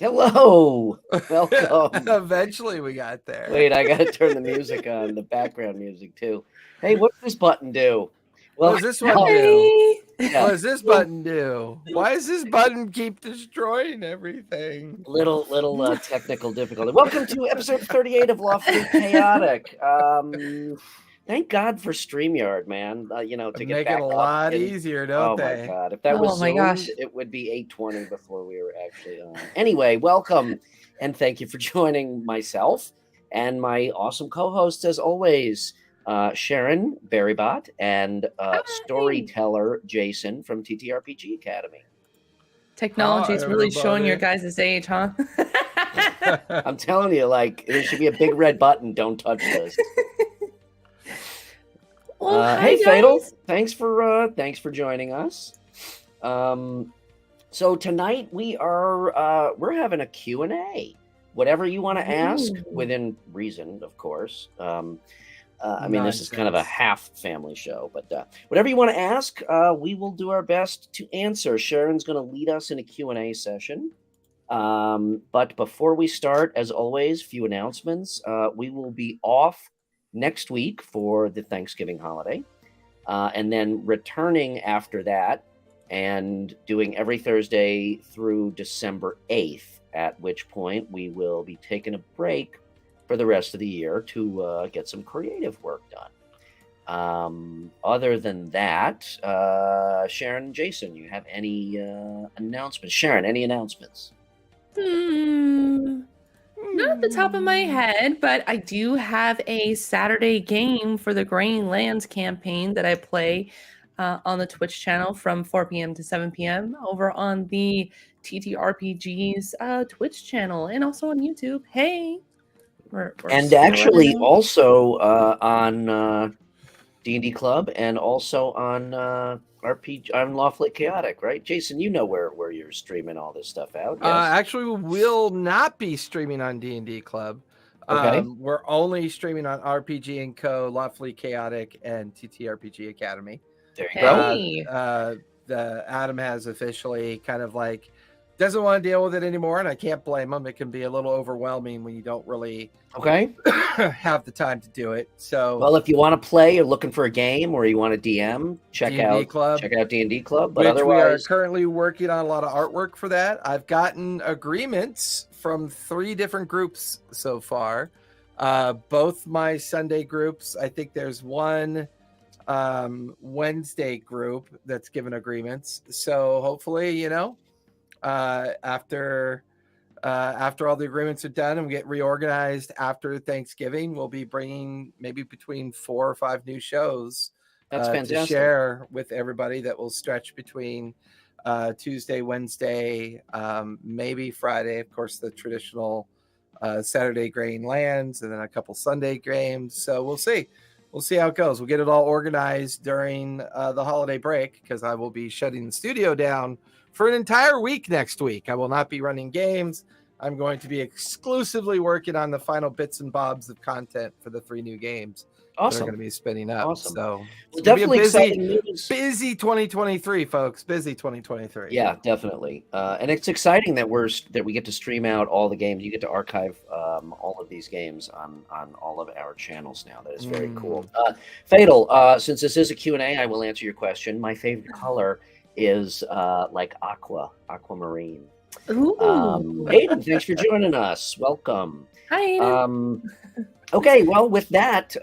Hello, welcome. Eventually we got there. Wait, I gotta turn the music on, the background music too. Hey, what does this button do? What does this one do? What does this button do? Why does this button keep destroying everything? Little technical difficulty. Welcome to episode 38 of Lawfully Chaotic. Thank God for StreamYard, man. To get make back it a up lot and- easier, don't they? Oh my God! If that was Zoomed, it would be 8:20 before we were actually on. Anyway, welcome and thank you for joining myself and my awesome co-hosts as always, Sharon Berrybot and storyteller Jason from TTRPG Academy. Technology is really showing your guys' age, huh? I'm telling you, like there should be a big red button. Don't touch this. Well, hey, guys. Fatal, thanks for joining us. So tonight we're having a Q&A. Whatever you want to ask, within reason, of course. I mean, this is kind of a half family show, but whatever you want to ask, we will do our best to answer. Sharon's going to lead us in a Q&A session. But before we start, as always, few announcements. We will be off next week for the Thanksgiving holiday, and then returning after that and doing every Thursday through December 8th, at which point we will be taking a break for the rest of the year to get some creative work done. Other than that, Sharon and Jason, you have any announcements? Sharon, any announcements? Not at the top of my head, but I do have a Saturday game for the Graying Lands campaign that I play on the Twitch channel from 4 p.m. to 7 p.m. over on the TTRPG's Twitch channel and also on YouTube. Hey! And actually also on D&D Club and also on RPG on Lawfully Chaotic, right? Jason, you know where you're streaming all this stuff out. Yes? Actually, we will not be streaming on D&D Club. Okay. We're only streaming on RPG and Co, Lawfully Chaotic, and TTRPG Academy. There you go. The Adam has officially kind of like doesn't want to deal with it anymore, and I can't blame him. It can be a little overwhelming when you don't really have the time to do it. So, well, if you want to play, you're looking for a game, or you want a DM, check D&D out Club. Check out D&D Club. But which otherwise, we are currently working on a lot of artwork for that. I've gotten agreements from 3 different groups so far. Both my Sunday groups. I think there's one Wednesday group that's given agreements. So hopefully, after all the agreements are done and we get reorganized after Thanksgiving, we'll be bringing maybe between 4 or 5 new shows to share with everybody that will stretch between Tuesday, Wednesday, maybe Friday, of course, the traditional Saturday Graying Lands, and then a couple Sunday games. So we'll see. We'll see how it goes. We'll get it all organized during the holiday break because I will be shutting the studio down for an entire week next week. I will not be running games. I'm going to be exclusively working on the final bits and bobs of content for the 3 new games. that are going to be spinning up. Awesome. So it's definitely exciting news. Busy 2023, folks. Busy 2023. Yeah, definitely. And it's exciting that we get to stream out all the games. You get to archive all of these games on all of our channels now. That is very cool. Fatal, since this is a Q&A, I will answer your question. My favorite color is like aquamarine. Ooh. Hayden, thanks for joining us. Welcome. Hi, Hayden. Okay, well, with that,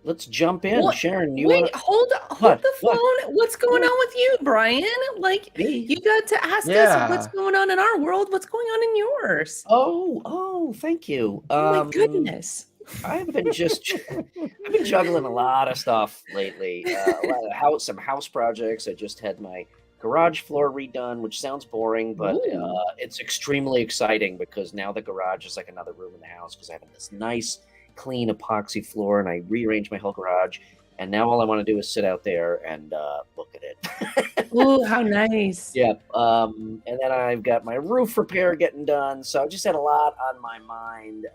let's jump in. Well, Sharon, hold the phone. What's going on with you, Brian? Like, you got to ask us what's going on in our world. What's going on in yours? Oh, thank you. Oh my goodness. I've been juggling a lot of stuff lately. Some house projects. I just had my garage floor redone, which sounds boring, but it's extremely exciting because now the garage is like another room in the house because I have this nice, clean epoxy floor, and I rearranged my whole garage. And now all I want to do is sit out there and look at it. Oh, how nice! Yeah. And then I've got my roof repair getting done, so I've just had a lot on my mind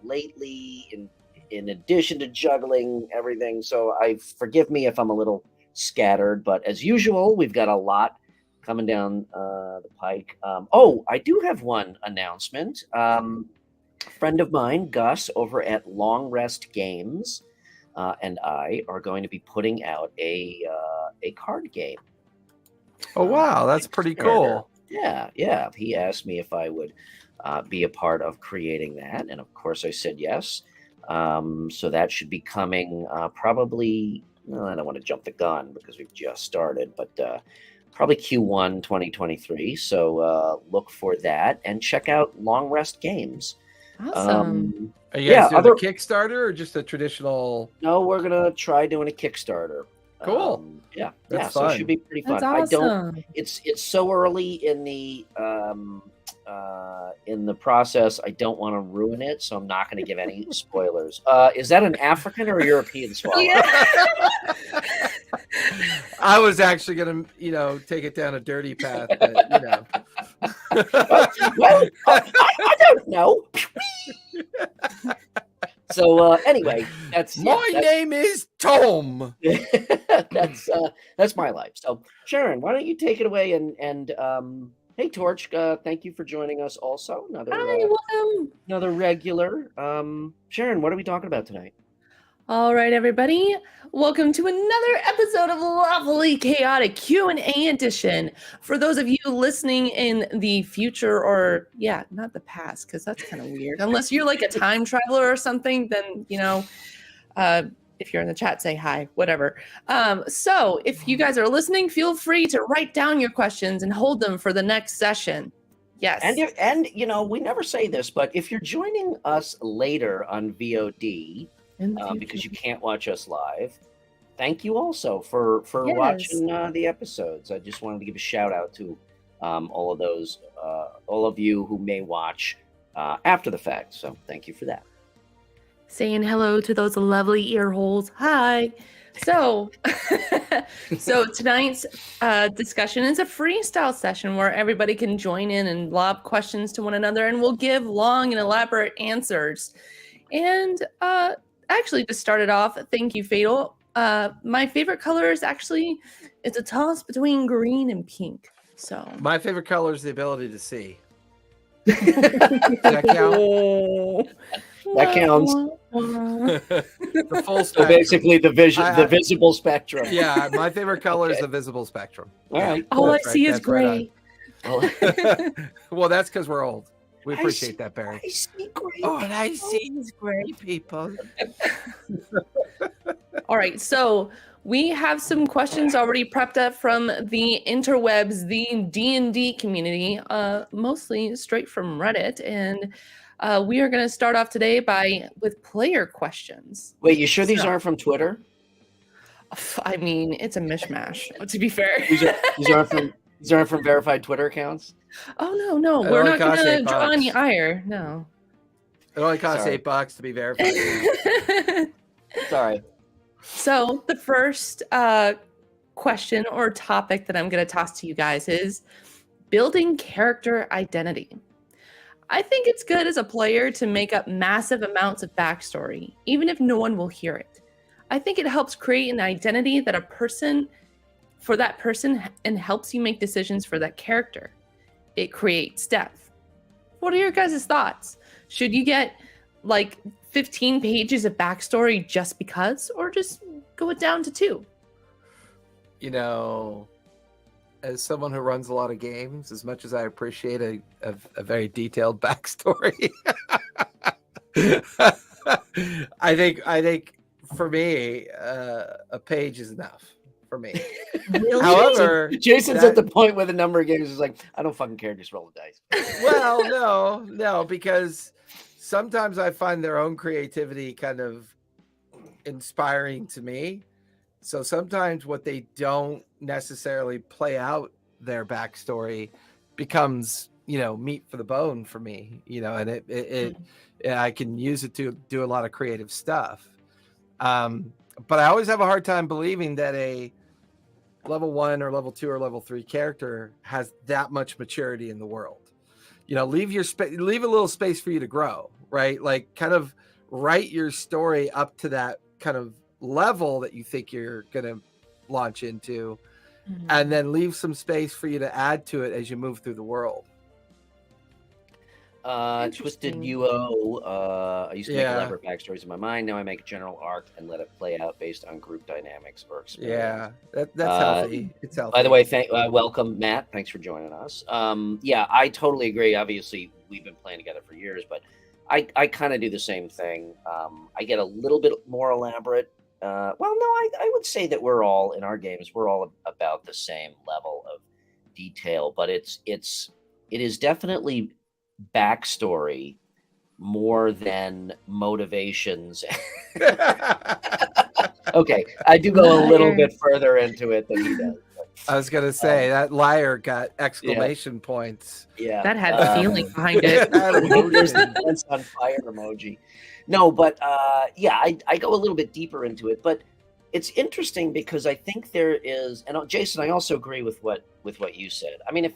lately. In addition to juggling everything, so forgive me if I'm a little scattered, but as usual, we've got a lot coming down the pike. I do have one announcement. A friend of mine, Gus, over at Long Rest Games, and I are going to be putting out a card game. Oh wow, that's pretty cool. Yeah. He asked me if I would be a part of creating that, and of course I said yes. So that should be coming probably. I don't want to jump the gun because we've just started, but probably Q1 2023. So look for that and check out Long Rest Games. Awesome. Are you guys doing a Kickstarter or just a traditional? No, we're gonna try doing a Kickstarter. Cool. That's fun. So it should be pretty fun. That's awesome. It's so early in the process. I don't want to ruin it, so I'm not going to give any spoilers. Is that an African or a European swallow? Yeah. I was actually going to, take it down a dirty path, but, well, I don't know. So anyway, that's my name is Tom. That's my life. So Sharon, why don't you take it away and hey Torch, thank you for joining us also. Another regular. Sharon, what are we talking about tonight? All right, everybody. Welcome to another episode of Lawfully Chaotic Q&A edition. For those of you listening in the future or, not the past, because that's kind of weird. Unless you're like a time traveler or something, then, if you're in the chat, say hi, whatever. So if you guys are listening, feel free to write down your questions and hold them for the next session. Yes. And we never say this, but if you're joining us later on VOD, because you can't watch us live, thank you also for watching the episodes. I just wanted to give a shout out to all of you who may watch after the fact. So thank you for that. Saying hello to those lovely ear holes. Hi. So tonight's discussion is a freestyle session where everybody can join in and lob questions to one another, and we'll give long and elaborate answers. And actually, to start it off, thank you, Fatal. My favorite color is actually, it's a toss between green and pink. So my favorite color is the ability to see. Does that count? That counts. The full spectrum. So basically, the visible spectrum. Yeah, my favorite color is the visible spectrum. All right. All I see is gray. Right. Well, that's because we're old. We appreciate that, Barry. I see gray. Oh, and I see is gray people. All right, so we have some questions already prepped up from the interwebs, the D&D community, mostly straight from Reddit, and we are going to start off today with player questions. Wait, you sure these aren't from Twitter? I mean, it's a mishmash, to be fair. These aren't from verified Twitter accounts? Oh, no. We're not going to draw any ire. No. It only costs $8 to be verified. Sorry. So the first question or topic that I'm going to toss to you guys is building character identity. I think it's good as a player to make up massive amounts of backstory, even if no one will hear it. I think it helps create an identity that for that person and helps you make decisions for that character. It creates depth. What are your guys' thoughts? Should you get like 15 pages of backstory just because, or just go it down to 2? You know, as someone who runs a lot of games, as much as I appreciate a very detailed backstory, I think for me, a page is enough for me. Really? However, Jason's at the point with a number of games is like, I don't fucking care, just roll the dice. Well, no, because sometimes I find their own creativity kind of inspiring to me. So sometimes what they don't necessarily play out their backstory becomes, meat for the bone for me, and it I can use it to do a lot of creative stuff. But I always have a hard time believing that a level 1 or level 2 or level 3 character has that much maturity in the world. Leave a little space for you to grow, right? Like kind of write your story up to that kind of level that you think you're going to launch into, and then leave some space for you to add to it as you move through the world. Twisted UO. I used to make elaborate backstories in my mind. Now I make a general arc and let it play out based on group dynamics or experience. Yeah, that's healthy. It's healthy. By the way, welcome, Matt. Thanks for joining us. I totally agree. Obviously, we've been playing together for years, but I kind of do the same thing. I get a little bit more elaborate. I would say that we're all in our games. We're all about the same level of detail, but it is definitely backstory more than motivations. Okay, I do go a little bit further into it than he does. I was gonna say that liar got exclamation points. Yeah, that had feeling behind it. There's the dance on fire emoji. No, but I go a little bit deeper into it, but it's interesting because I think there is, and Jason, I also agree with what you said. I mean, if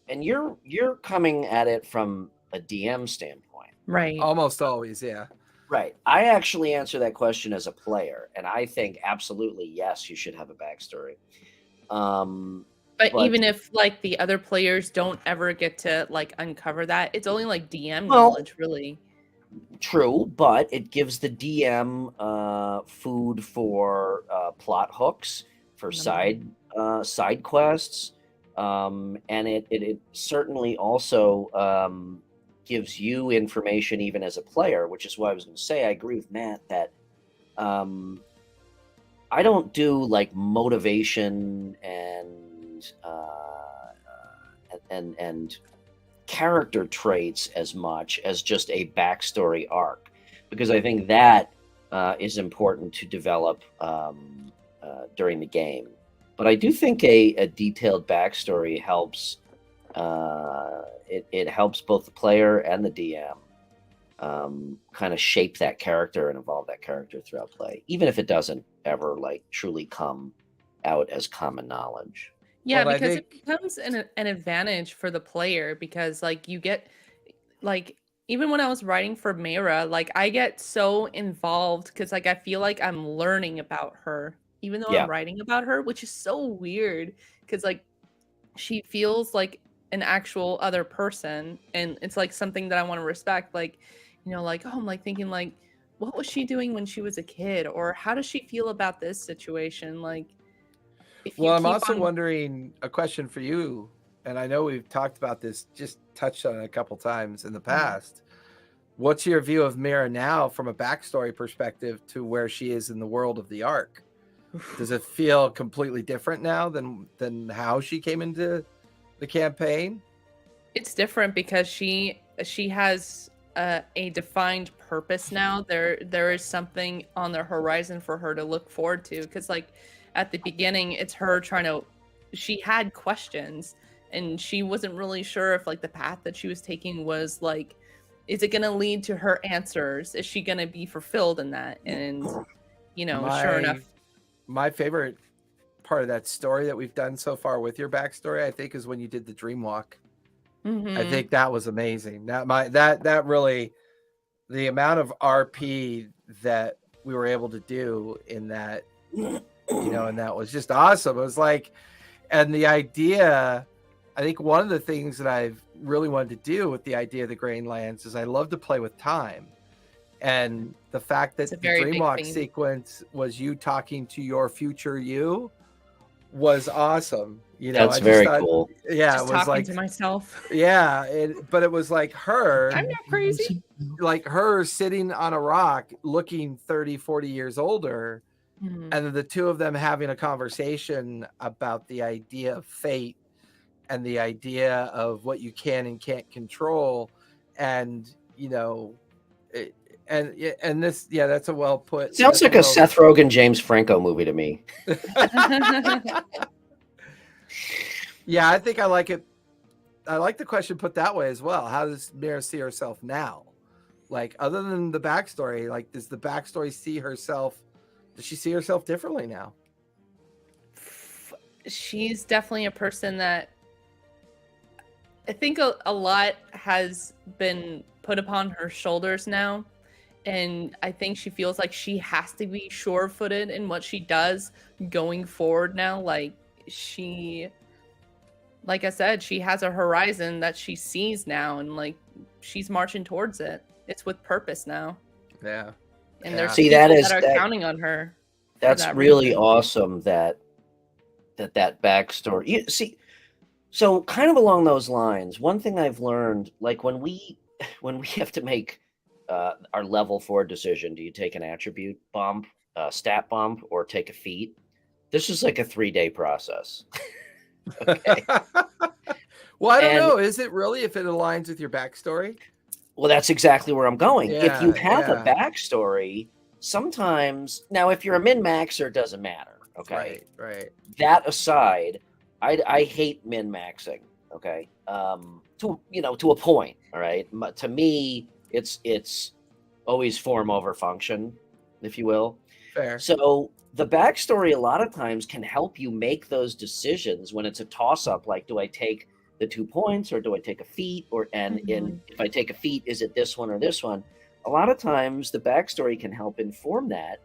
and you're coming at it from a DM standpoint, right? Almost always, yeah. Right. I actually answer that question as a player, and I think absolutely yes, you should have a backstory. But even if like the other players don't ever get to like uncover that, it's only like DM knowledge, really. True, but it gives the DM food for plot hooks, for side quests, and it certainly also gives you information even as a player, which is why I was going to say I agree with Matt that I don't do like motivation and character traits as much as just a backstory arc, because I think that is important to develop during the game. But I do think a detailed backstory helps. It helps both the player and the DM kind of shape that character and evolve that character throughout play, even if it doesn't ever like truly come out as common knowledge. Yeah, because it becomes an advantage for the player, because like you get like, even when I was writing for Mayra, like I get so involved because like I feel like I'm learning about her even though I'm writing about her, which is so weird because like she feels like an actual other person, and it's like something that I want to respect. Like, like, oh, I'm like thinking like, what was she doing when she was a kid, or how does she feel about this situation? Like, I'm also wondering, a question for you, and I know we've talked about this, just touched on it a couple times in the past. What's your view of Mira now from a backstory perspective to where she is in the world of the arc? Does it feel completely different now than how she came into the campaign? It's different because she has a defined purpose now. There is something on the horizon for her to look forward to, because like at the beginning it's her she had questions and she wasn't really sure if like the path that she was taking was like, is it going to lead to her answers? Is she going to be fulfilled in that? And sure enough, my favorite part of that story that we've done so far with your backstory, I think, is when you did the dream walk. Mm-hmm. I think that was amazing. That really, the amount of RP that we were able to do in that, and that was just awesome. It was like, and the idea, I think one of the things that I've really wanted to do with the idea of the Grain Lands is I love to play with time. And the fact that the Dreamwalk sequence was you talking to your future you was awesome. That's very cool. Yeah, just it was talking like to myself. Yeah, but it was like her. I'm not crazy. Like her sitting on a rock looking 30, 40 years older. Mm-hmm. And then the two of them having a conversation about the idea of fate and the idea of what you can and can't control. And, and this, that's a well put. Sounds like a Seth Rogen, James Franco movie to me. Yeah, I think I like it. I like the question put that way as well. How does Mira see herself now? Like, other than the backstory, like, does the backstory see herself? Does she see herself differently now? She's definitely a person that I think a lot has been put upon her shoulders now. And I think she feels like she has to be sure-footed in what she does going forward now. Like I said, she has a horizon that she sees now, and like she's marching towards it. It's with purpose now. Yeah. And there's people that are counting on her. That's really awesome that backstory. You see, so kind of along those lines, one thing I've learned, like when we have to make our level 4 decision, do you take an attribute bump, stat bump, or take a feat? This is like a 3-day process. Okay. Well, I don't know. Is it really, if it aligns with your backstory? Well, that's exactly where I'm going. Yeah, if you have a backstory, sometimes, now if you're a min-maxer, it doesn't matter. Okay. Right. That aside, I hate min-maxing. Okay. To a point. All right. To me, it's always form over function, if you will. Fair. So the backstory a lot of times can help you make those decisions when it's a toss-up, like, do I take the 2 points or do I take a feat? And if I take a feat, is it this one or this one? A lot of times the backstory can help inform that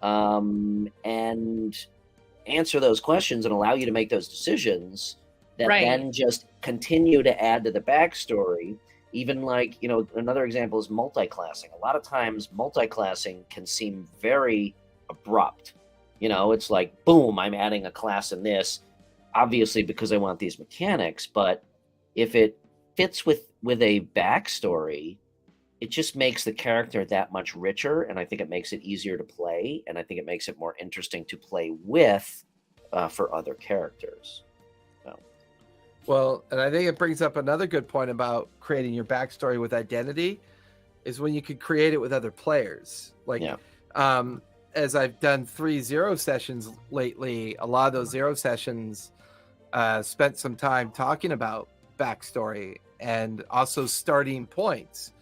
and answer those questions and allow you to make those decisions that then just continue to add to the backstory. Even like, another example is multi-classing. A lot of times multi-classing can seem very abrupt. It's like, boom, I'm adding a class in this, obviously because I want these mechanics. But if it fits with a backstory, it just makes the character that much richer. And I think it makes it easier to play. And I think it makes it more interesting to play with for other characters. So. Well, and I think it brings up another good point about creating your backstory with identity is when you could create it with other players. Like, as I've done 3 0 sessions lately, a lot of those 0 sessions spent some time talking about backstory and also starting points.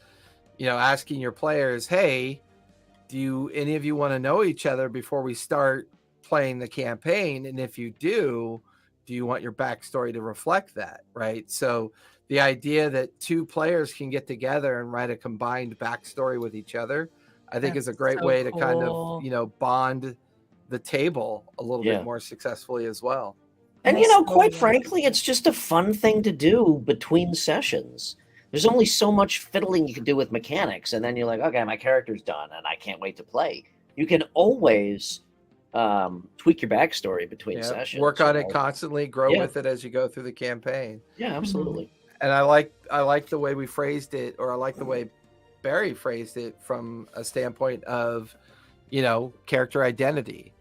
Asking your players, hey, do any of you want to know each other before we start playing the campaign? And if you do you want your backstory to reflect that, right? So the idea that 2 players can get together and write a combined backstory with each other, I think is a great way to kind of, bond the table a little bit more successfully as well. And, quite frankly, it's just a fun thing to do between sessions. There's only so much fiddling you can do with mechanics. And then you're like, okay, my character's done and I can't wait to play. You can always tweak your backstory between sessions. Work on it constantly, grow with it as you go through the campaign. Yeah, absolutely. And I like the way we phrased it, or I like the way Barry phrased it from a standpoint of, character identity.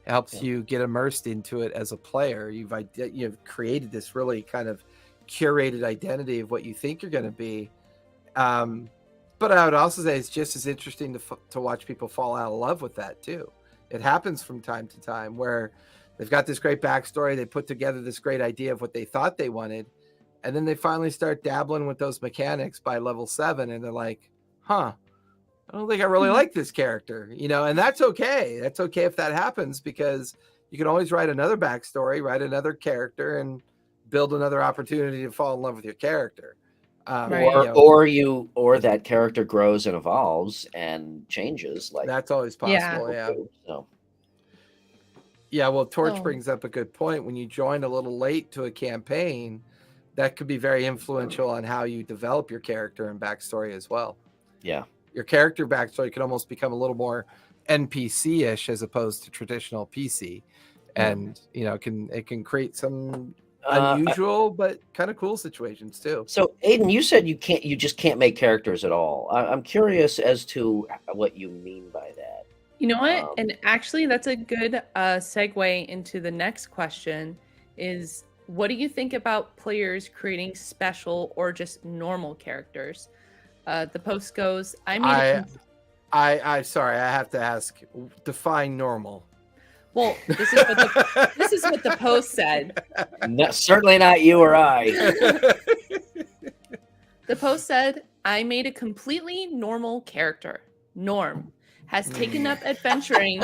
It helps you get immersed into it as a player. You've created this really kind of curated identity of what you think you're going to be. But I would also say it's just as interesting to watch people fall out of love with that too. It happens from time to time where they've got this great backstory. They put together this great idea of what they thought they wanted. And then they finally start dabbling with those mechanics by level 7. And they're like, I don't think I really like this character, and that's okay. That's okay if that happens, because you can always write another backstory, write another character, and build another opportunity to fall in love with your character. Or that character grows and evolves and changes. Like that's always possible. Yeah. Well, Torch brings up a good point. When you join a little late to a campaign, that could be very influential on how you develop your character and backstory as well. Yeah. Your character backstory can almost become a little more NPC-ish as opposed to traditional PC. And, it can create some unusual but kind of cool situations too. So Aiden, you said you just can't make characters at all. I'm curious as to what you mean by that. You know what? And actually that's a good segue into the next question is, what do you think about players creating special or just normal characters? The post goes, I'm sorry, I have to ask, define normal. Well, this is what the post said. No, certainly not you or I. The post said, I made a completely normal character. Norm has taken up adventuring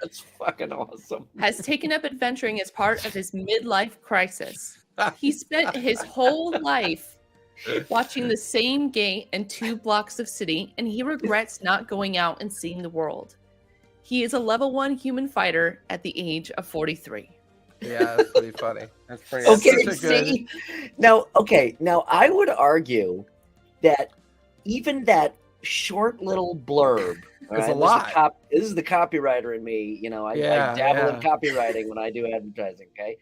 That's fucking awesome. Has taken up adventuring as part of his midlife crisis. He spent his whole life watching the same gate and 2 blocks of city, and he regrets not going out and seeing the world. He is a level 1 human fighter at the age of 43. Yeah, that's pretty funny. That's pretty okay. Now I would argue that even that short little blurb, there's a lot. This is the copywriter in me. I dabble in copywriting when I do advertising. Okay,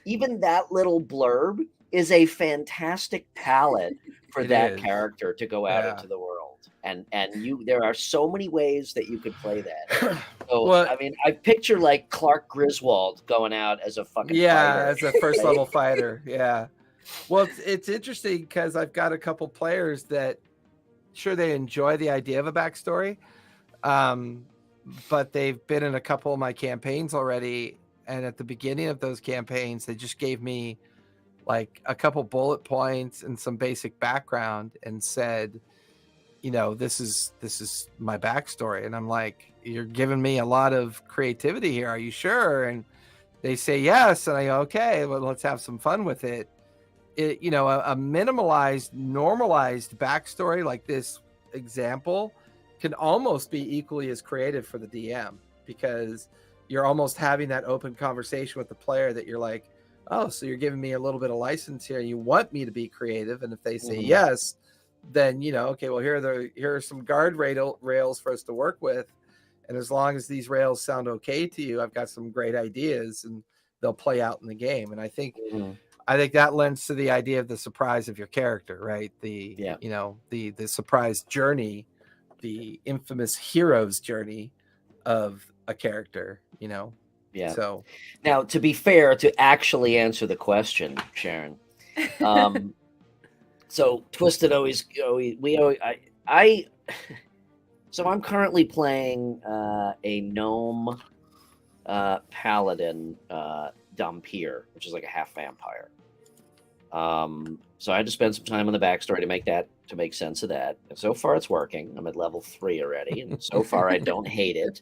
even that little blurb is a fantastic palette for that character to go out into the world. And there are so many ways that you could play that. So I mean, I picture like Clark Griswold going out as a fucking fighter, as a first level fighter. Yeah. Well, it's interesting because I've got a couple players that sure they enjoy the idea of a backstory, but they've been in a couple of my campaigns already, and at the beginning of those campaigns, they just gave me like a couple bullet points and some basic background and said, this is my backstory. And I'm like, you're giving me a lot of creativity here. Are you sure? And they say yes. And I go, okay, well, let's have some fun with it. A minimalized, normalized backstory like this example can almost be equally as creative for the DM, because you're almost having that open conversation with the player that you're like, oh, so you're giving me a little bit of license here. You want me to be creative. And if they say yes, then, okay, well, here are some guard rails for us to work with. And as long as these rails sound okay to you, I've got some great ideas and they'll play out in the game. And I think that lends to the idea of the surprise of your character, right? The surprise journey, the infamous hero's journey of a character, Yeah. So now, to be fair, to actually answer the question, Sharon, so Twisted always, so I'm currently playing a gnome paladin Dhampir, which is like a half vampire. So I had to spend some time on the backstory to make sense of that. And so far it's working. I'm at level 3 already, and so far I don't hate it.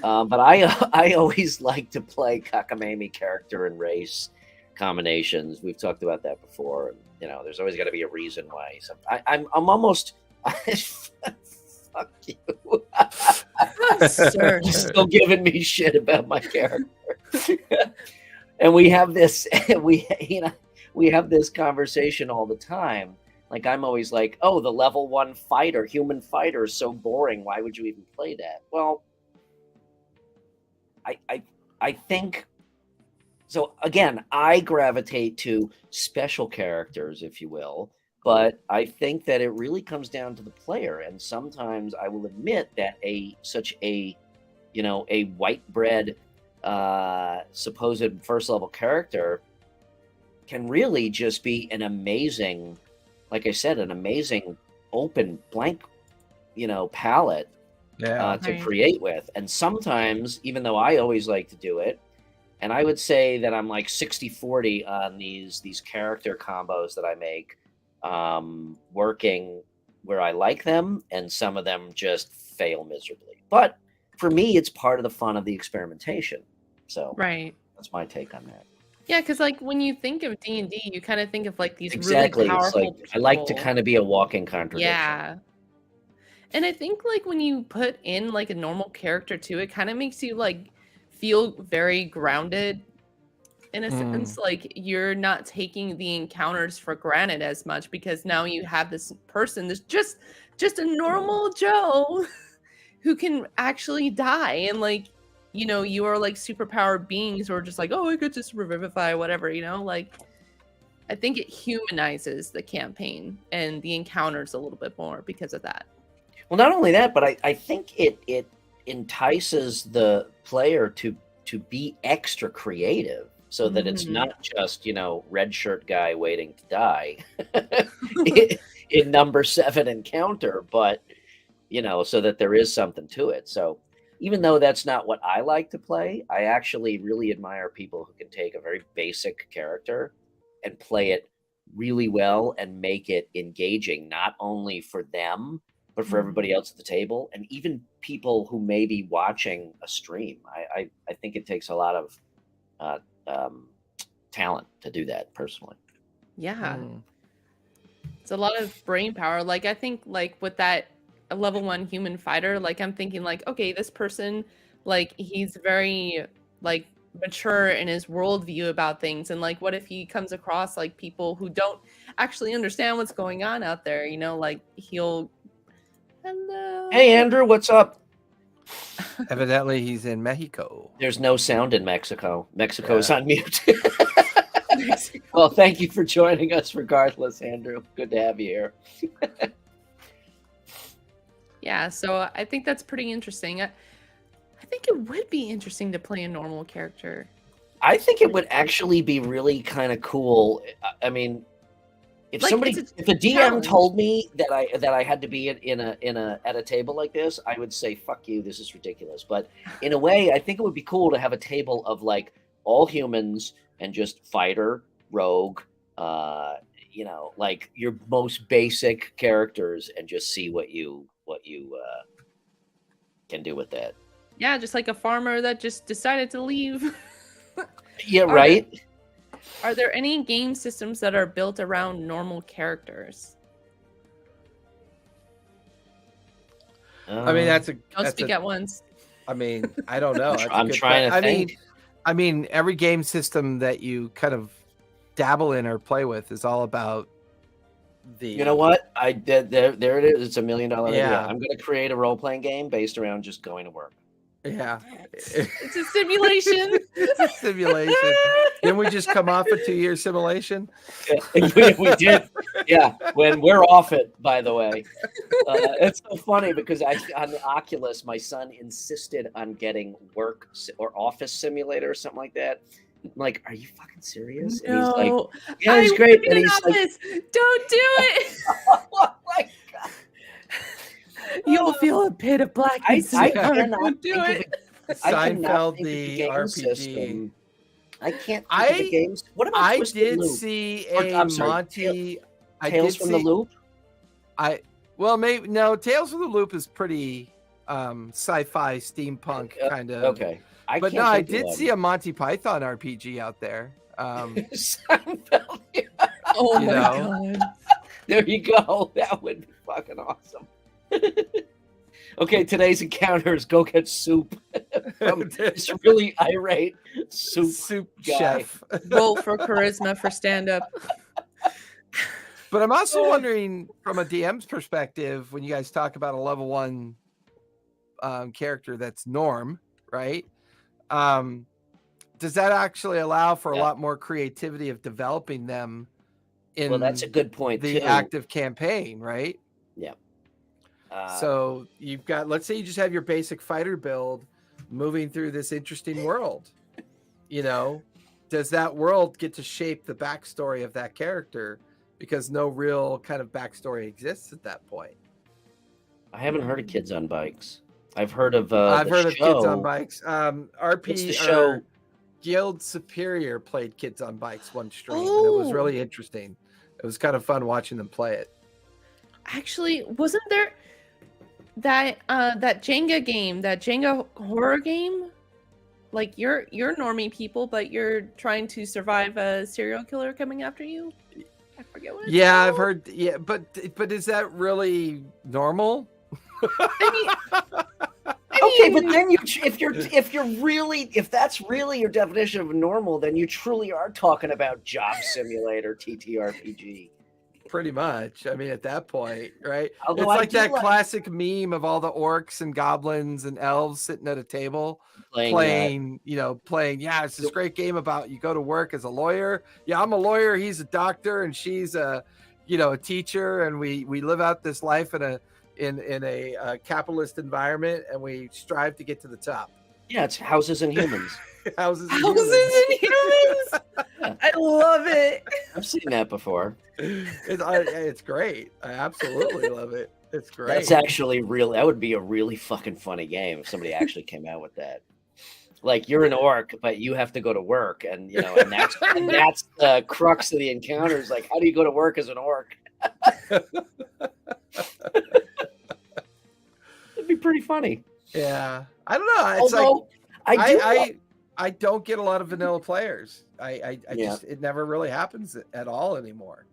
But I always like to play cockamamie character and race combinations. We've talked about that before. And, there's always got to be a reason why. So I'm almost fuck you. Sir. You're still giving me shit about my character. And we have this we have this conversation all the time. Like, I'm always like, oh, the level 1 fighter, human fighter is so boring. Why would you even play that? Well, I think so. Again, I gravitate to special characters, if you will, but I think that it really comes down to the player. And sometimes I will admit that such a white bread supposed first level character can really just be an amazing, like I said, an amazing open blank, palette to create with. And sometimes, even though I always like to do it, and I would say that I'm like 60-40 on these character combos that I make, working where I like them, and some of them just fail miserably. But for me, it's part of the fun of the experimentation. So right. That's my take on that. Yeah, because like when you think of D&D, you kind of think of like these Exactly. really It's like powerful I like to people. kind of be a walking contradiction. Yeah. And I think like when you put in like a normal character too, it kind of makes you like feel very grounded in a sense. Like you're not taking the encounters for granted as much because now you have this person that's just a normal Joe who can actually die, and like you are like superpowered beings who are just like, oh, I could just revivify whatever, like I think it humanizes the campaign and the encounters a little bit more because of that. Well, not only that, but I think it entices the player to be extra creative so that it's not just, red shirt guy waiting to die in number 7 encounter, but so that there is something to it. So even though that's not what I like to play, I actually really admire people who can take a very basic character and play it really well and make it engaging, not only for them, but for everybody else at the table, and even people who may be watching a stream. I think it takes a lot of talent to do that personally. Yeah. It's a lot of brain power. Like I think like with that level 1 human fighter, like I'm thinking like, okay, this person, like he's very like mature in his worldview about things, and like what if he comes across like people who don't actually understand what's going on out there, like he'll hello. Hey Andrew, what's up? Evidently he's in Mexico. There's no sound in Mexico. Mexico is on mute. Well, thank you for joining us regardless, Andrew. Good to have you here. Yeah, so I think that's pretty interesting. I think it would be interesting to play a normal character. I think it would actually be really kind of cool. I mean, if like if a DM challenge. Told me that I had to be at a table like this, I would say, "Fuck you, this is ridiculous." But in a way, I think it would be cool to have a table of like all humans and just fighter, rogue, like your most basic characters, and just see what you can do with that. Yeah, just like a farmer that just decided to leave. Yeah, right. Are there any game systems that are built around normal characters? I mean, don't speak at once. I mean, I don't know. I'm trying to think. I mean, every game system that you kind of dabble in or play with is all about the. You know what? I did. There it is. It's $1 million idea. I'm going to create a role-playing game based around just going to work. Yeah, it's a simulation. It's a simulation. Didn't we just come off a 2-year simulation? Yeah, we did. Yeah, when we're off it, by the way. It's so funny because on the Oculus, my son insisted on getting work or office simulator or something like that. I'm like, are you fucking serious? And he's like, yeah, it's great. And he's like, don't do it. Oh my God. You'll feel a pit of blackness. I cannot do it. Seinfeld, the RPG. System. I can't think of the games. What about I Twisted did Loop? see a Monty. Tales from the Loop? Tales from the Loop is pretty sci-fi steampunk kind of. Okay. I did see a Monty Python RPG out there. Seinfeld. Oh my God. There you go. That would be fucking awesome. Okay, today's encounter is go get soup from this really irate soup guy. Chef. Roll for charisma for stand-up. But I'm also wondering, from a DM's perspective, when you guys talk about a level 1 character that's Norm, right? Does that actually allow for a lot more creativity of developing them in that's a good point, the active campaign, right? Yeah. So you've got, let's say you just have your basic fighter build moving through this interesting world. Does that world get to shape the backstory of that character? Because no real kind of backstory exists at that point. I haven't heard of Kids on Bikes. I've heard of Kids on Bikes. RP Guild Superior played Kids on Bikes one stream, and it was really interesting. It was kind of fun watching them play it. Actually, wasn't there that Jenga game, that Jenga horror game? like you're normie people, but you're trying to survive a serial killer coming after you. I forget what. Yeah, I've heard. Yeah, but is that really normal? Okay, but then if that's really your definition of normal, then you truly are talking about Job Simulator, TTRPG. Pretty much. I mean, at that point, right? Although it's like that classic meme of all the orcs and goblins and elves sitting at a table playing. Yeah, it's this great game about you go to work as a lawyer. Yeah, I'm a lawyer. He's a doctor, and she's a teacher, and we live out this life in a capitalist environment, and we strive to get to the top. Yeah, it's Houses and Humans. Houses and Humans. I love it. I've seen that before. It's great. I absolutely love it. It's great. That's actually real. That would be a really fucking funny game if somebody actually came out with that. Like you're an orc, but you have to go to work, and that's the crux of the encounter. Is like, how do you go to work as an orc? It'd be pretty funny. Yeah, I don't know. It's I don't get a lot of vanilla players. I just it never really happens at all anymore.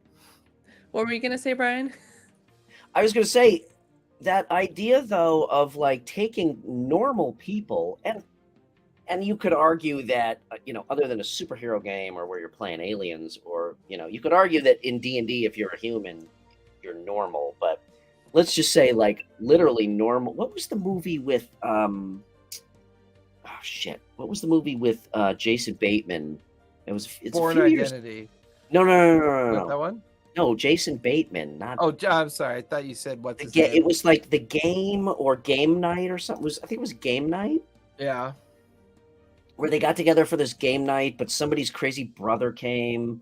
What were you gonna say, Brian? I was gonna say that idea though of like taking normal people and you could argue that other than a superhero game or where you're playing aliens, or you could argue that in D&D if you're a human you're normal, but let's just say like literally normal. What was the movie with what was the movie with Jason Bateman? It's Born Identity. No. Not that one? No, Jason Bateman. Not. Oh, I'm sorry. I thought you said what's his name? It was like The Game or Game Night or something. I think it was Game Night. Yeah. Where they got together for this game night, but somebody's crazy brother came,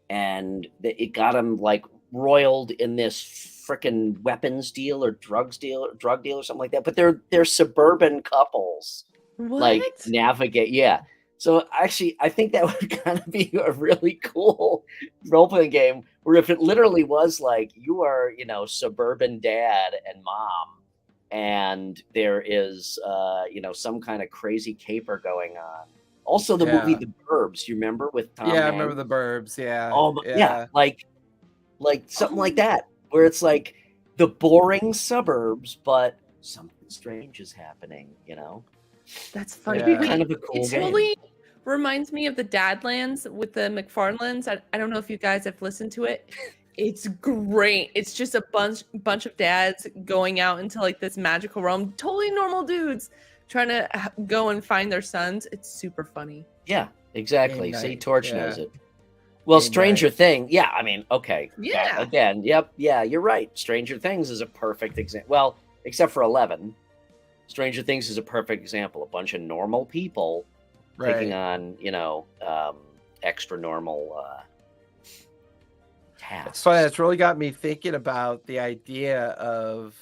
and it got him like roiled in this freaking weapons deal or drug deal or something like that. But they're suburban couples. What? Like navigate. Yeah. So actually, I think that would kind of be a really cool role-playing game where if it literally was like you are, suburban dad and mom, and there is, some kind of crazy caper going on. Also, the movie The Burbs, you remember with Tom Hanks? I remember The Burbs. Yeah. Oh, yeah. Like something like that, where it's like the boring suburbs, but something strange is happening. That's funny. Yeah. Kind of a cool it game. Totally reminds me of the Dadlands with the McFarlanes. I don't know if you guys have listened to it. It's great. It's just a bunch of dads going out into like this magical realm. Totally normal dudes trying to go and find their sons. It's super funny. Yeah, exactly. See, Torch knows it. Well, Stranger Things. Yeah, I mean, okay. Yeah. Again, yep. Yeah, you're right. Stranger Things is a perfect example. Well, except for 11. Stranger Things is a perfect example. A bunch of normal people taking on, extra normal tasks. It's funny. It's really got me thinking about the idea of,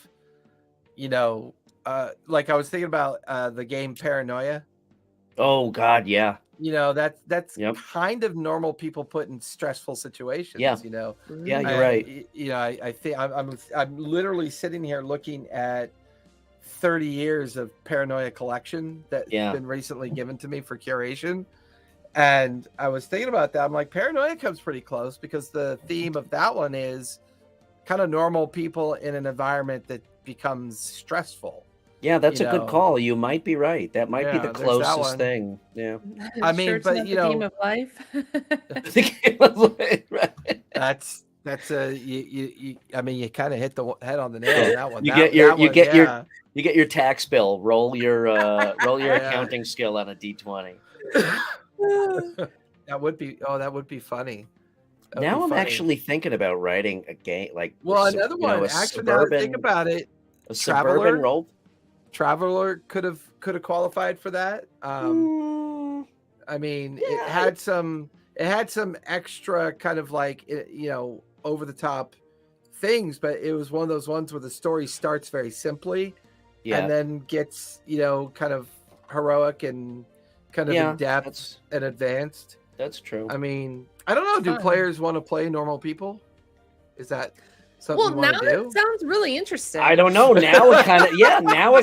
like I was thinking about the game Paranoia. Oh God, yeah. That's kind of normal people put in stressful situations. Yeah. Yeah, you're right. I think I'm literally sitting here looking at 30 years of Paranoia collection that's been recently given to me for curation. And I was thinking about that. I'm like, Paranoia comes pretty close because the theme of that one is kind of normal people in an environment that becomes stressful. Yeah, that's a good call. You might be right. That might be the closest thing. Yeah. I mean, but the game of life. The game of life, right? That's you I mean, you kind of hit the head on the nail on that one. You get your tax bill. Roll your accounting skill on a D20. That would be funny. Now I'm actually thinking about writing a game like another one. Actually, now that I think about it, a suburban role. Traveler could have qualified for that. I mean, it had some extra kind of like over the top things, but it was one of those ones where the story starts very simply, and then gets kind of heroic and kind of in depth and advanced. That's true. I mean, I don't know. Do players want to play normal people? Is that Something you want to do? That sounds really interesting. I don't know. Now it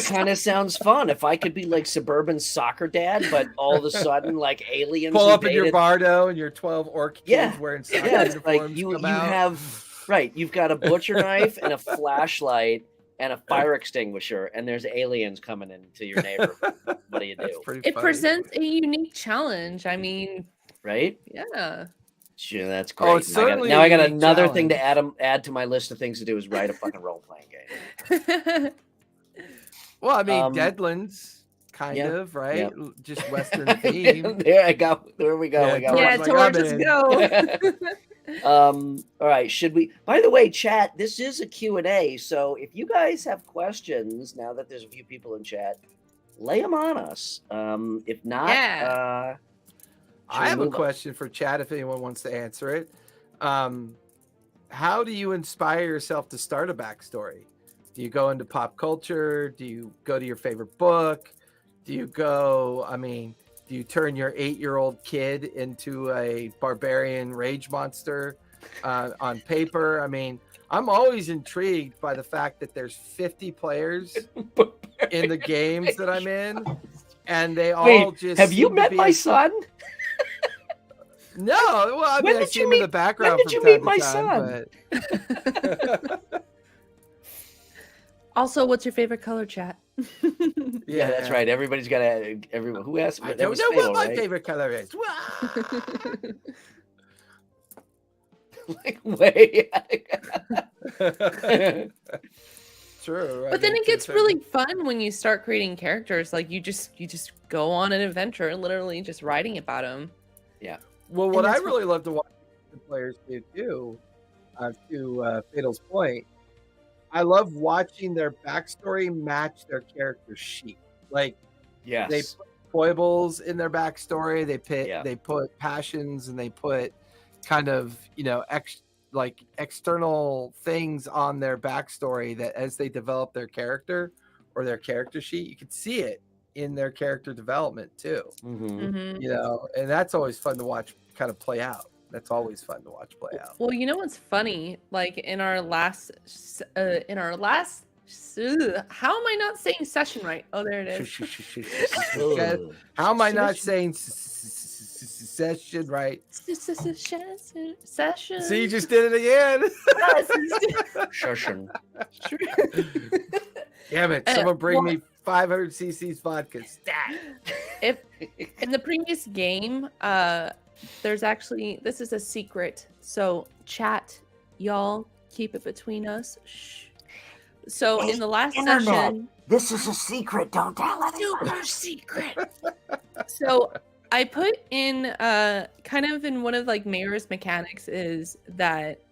kind of sounds fun. If I could be like suburban soccer dad, but all of a sudden like aliens pull up invaded. in your Bardo and your 12 orc kids wearing soccer uniforms. Like you have you've got a butcher knife and a flashlight and a fire extinguisher, and there's aliens coming into your neighborhood. What do you do? It presents a unique challenge. I mean, right? Yeah. Sure, that's great. Oh, it's certainly I got another challenge. thing to add to my list of things to do is write a fucking role playing game. Well, I mean, Deadlands, kind of, right? Yep. Just Western theme. There we go. Yeah, torches go. All right. Should we? By the way, chat. This is a Q&A, so if you guys have questions, now that there's a few people in chat, lay them on us. If not, I have a question for chat if anyone wants to answer it. How do you inspire yourself to start a backstory? Do you go into pop culture? Do you go to your favorite book? Do you turn your 8-year-old kid into a barbarian rage monster on paper? I mean, I'm always intrigued by the fact that there's 50 players in the games that I'm in, and they all just have you met my son? No, well, I mean, I see him in the background. When did you meet my son? But... Also, what's your favorite color, chat? Yeah, that's right. Everybody's got everyone who asked. I don't know what my favorite color is. Like way. True. But then it gets really fun when you start creating characters. Like you just go on an adventure, literally just writing about them. Yeah. Well, what I really love to watch the players do too, to Fatal's point, I love watching their backstory match their character sheet. Like, yes, they put foibles in their backstory. They put passions, and they put kind of external things on their backstory that as they develop their character or their character sheet, you can see it in their character development too. And that's always fun to watch kind of play out. That's always fun to watch play out. Well, you know what's funny? Like in our last how am I not saying session right? Oh, there it is. How am I not saying session right? Session. See, you just did it again. Session. Damn it! Someone bring me 500 cc's vodka. Stat. If in the previous game, there's actually, this is a secret. So chat, y'all keep it between us. Shh. So in the last session, this is a secret. Don't tell anyone. Super secret. So I put in kind of in one of like Mayra's mechanics is that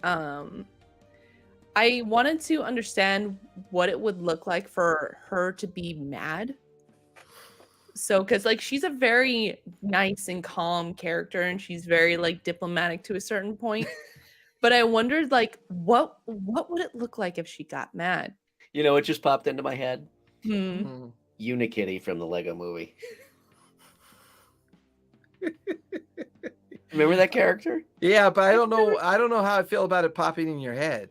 I wanted to understand what it would look like for her to be mad. So, because like she's a very nice and calm character, and she's very like diplomatic to a certain point. But I wondered, like, what would it look like if she got mad? You know, it just popped into my head. Hmm. Unikitty from the Lego Movie. Remember that character? Yeah, but I don't know how I feel about it popping in your head.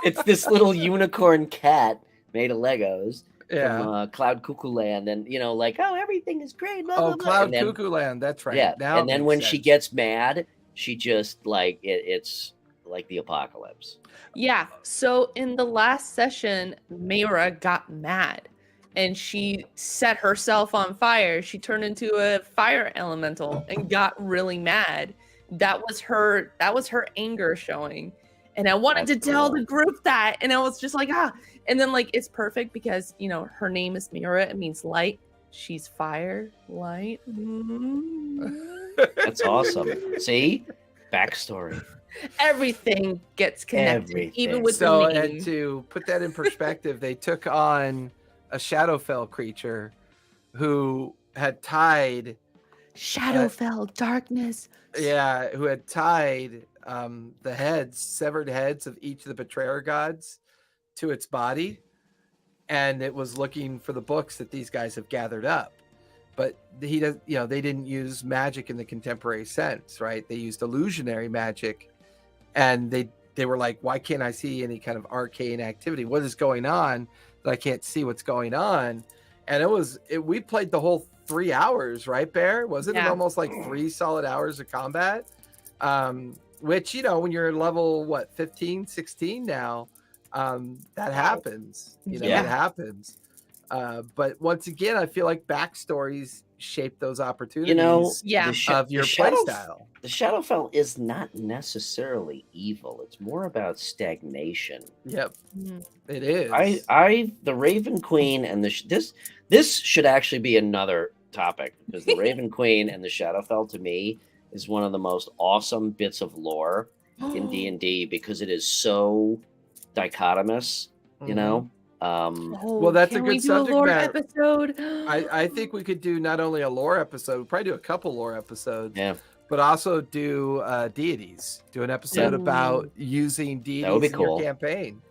It's this little unicorn cat made of Legos. Yeah. From Cloud Cuckoo Land, and like, oh, everything is great. Blah, blah, blah. Cloud Cuckoo Land, that's right. Yeah, now and then when she gets mad, she just like it's like the apocalypse. Yeah. So in the last session, Mayra got mad, and she set herself on fire. She turned into a fire elemental and got really mad. That was her anger showing. And I wanted to tell the group that, and I was just like, and then like it's perfect because her name is Mayra. It means light. She's fire, light. That's awesome. See, backstory. Everything gets connected, even with the name. And to put that in perspective, they took on a Shadowfell creature who had tied Shadowfell, darkness. Yeah, who had tied the severed heads of each of the betrayer gods to its body, and it was looking for the books that these guys have gathered up. But they didn't use magic in the contemporary sense, right? They used illusionary magic and they were like, why can't I see any kind of arcane activity? What is going on that I can't see what's going on? And we played the whole 3 hours, right, Bear? Wasn't it almost like 3 solid hours of combat? Which, when you're level 15, 16 now, that happens. It happens. But once again, I feel like backstories shape those opportunities of your play style. The Shadowfell is not necessarily evil. It's more about stagnation. Yep, it is. The Raven Queen and this should actually be another topic, because the Raven Queen and the Shadowfell to me is one of the most awesome bits of lore in D&D, because it is so dichotomous, well, that's a good subject matter episode. I think we could do not only a lore episode, probably do a couple lore episodes, but also do deities. Do an episode about using deities in your campaign.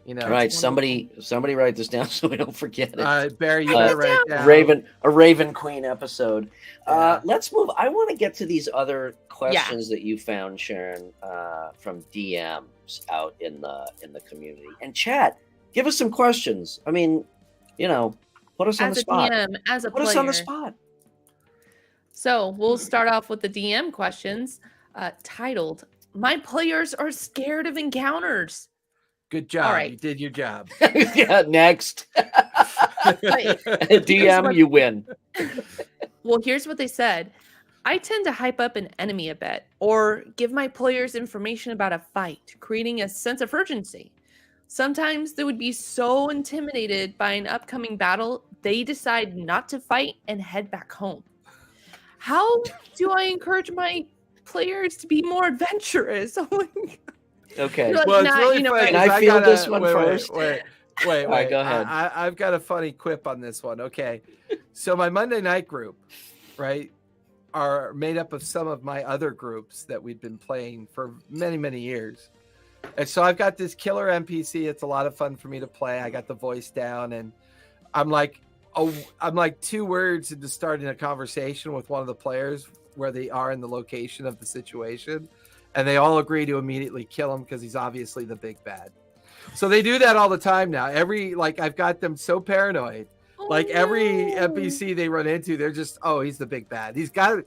Right. Somebody write this down so we don't forget it. Barry, you better write it down. A Raven Queen episode. Let's move. I want to get to these other questions that you found, Sharon, from DMs out in the community. And chat, give us some questions. I mean, put us on the spot. DM, as a player. Put us on the spot. So we'll start off with the DM questions, titled, "My players are scared of encounters." Good job. All right. You did your job. Next. DM, you win. Well, here's what they said. "I tend to hype up an enemy a bit, or give my players information about a fight, creating a sense of urgency. Sometimes they would be so intimidated by an upcoming battle, they decide not to fight and head back home. How do I encourage my players to be more adventurous?" Okay. Well, it's really funny. Can I feel this one first? Wait. Right, go ahead. I've got a funny quip on this one. Okay. So my Monday night group, right, are made up of some of my other groups that we've been playing for many, many years. And so I've got this killer NPC. It's a lot of fun for me to play. I got the voice down, and I'm like 2 words into starting a conversation with one of the players where they are in the location of the situation, and they all agree to immediately kill him because he's obviously the big bad. So they do that all the time now. I've got them so paranoid. Every NPC they run into, they're just, he's the big bad. He's got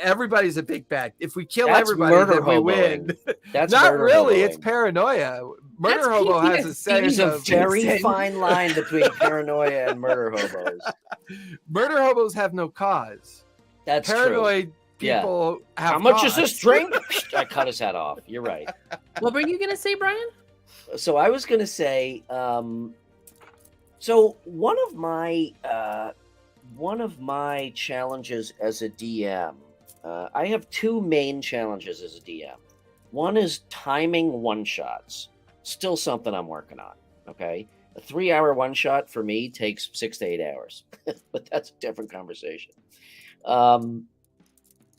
everybody's a big bad. If we kill everybody, then we win. That's not really. It's paranoia. Murder hobo has a sense of very fine line between paranoia and murder hobos. Murder hobos have no cause. That's paranoid people have How much cause. is this drink? I cut his head off. You're right. What were you gonna say, Brian? So I was gonna say, so one of my challenges as a DM, I have 2 main challenges as a DM. One is timing one-shots. Still something I'm working on. Okay, a 3-hour one-shot for me takes 6 to 8 hours, but that's a different conversation.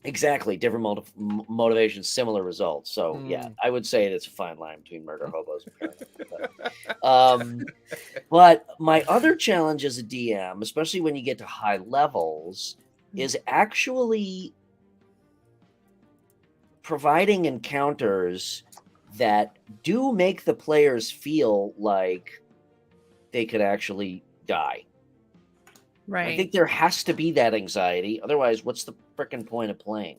Exactly, different motivations, similar results. So yeah, I would say it's a fine line between murder hobos and paranoia. But my other challenge as a DM, especially when you get to high levels, is actually providing encounters that do make the players feel like they could actually die. Right. I think there has to be that anxiety. Otherwise, what's the freaking point of playing?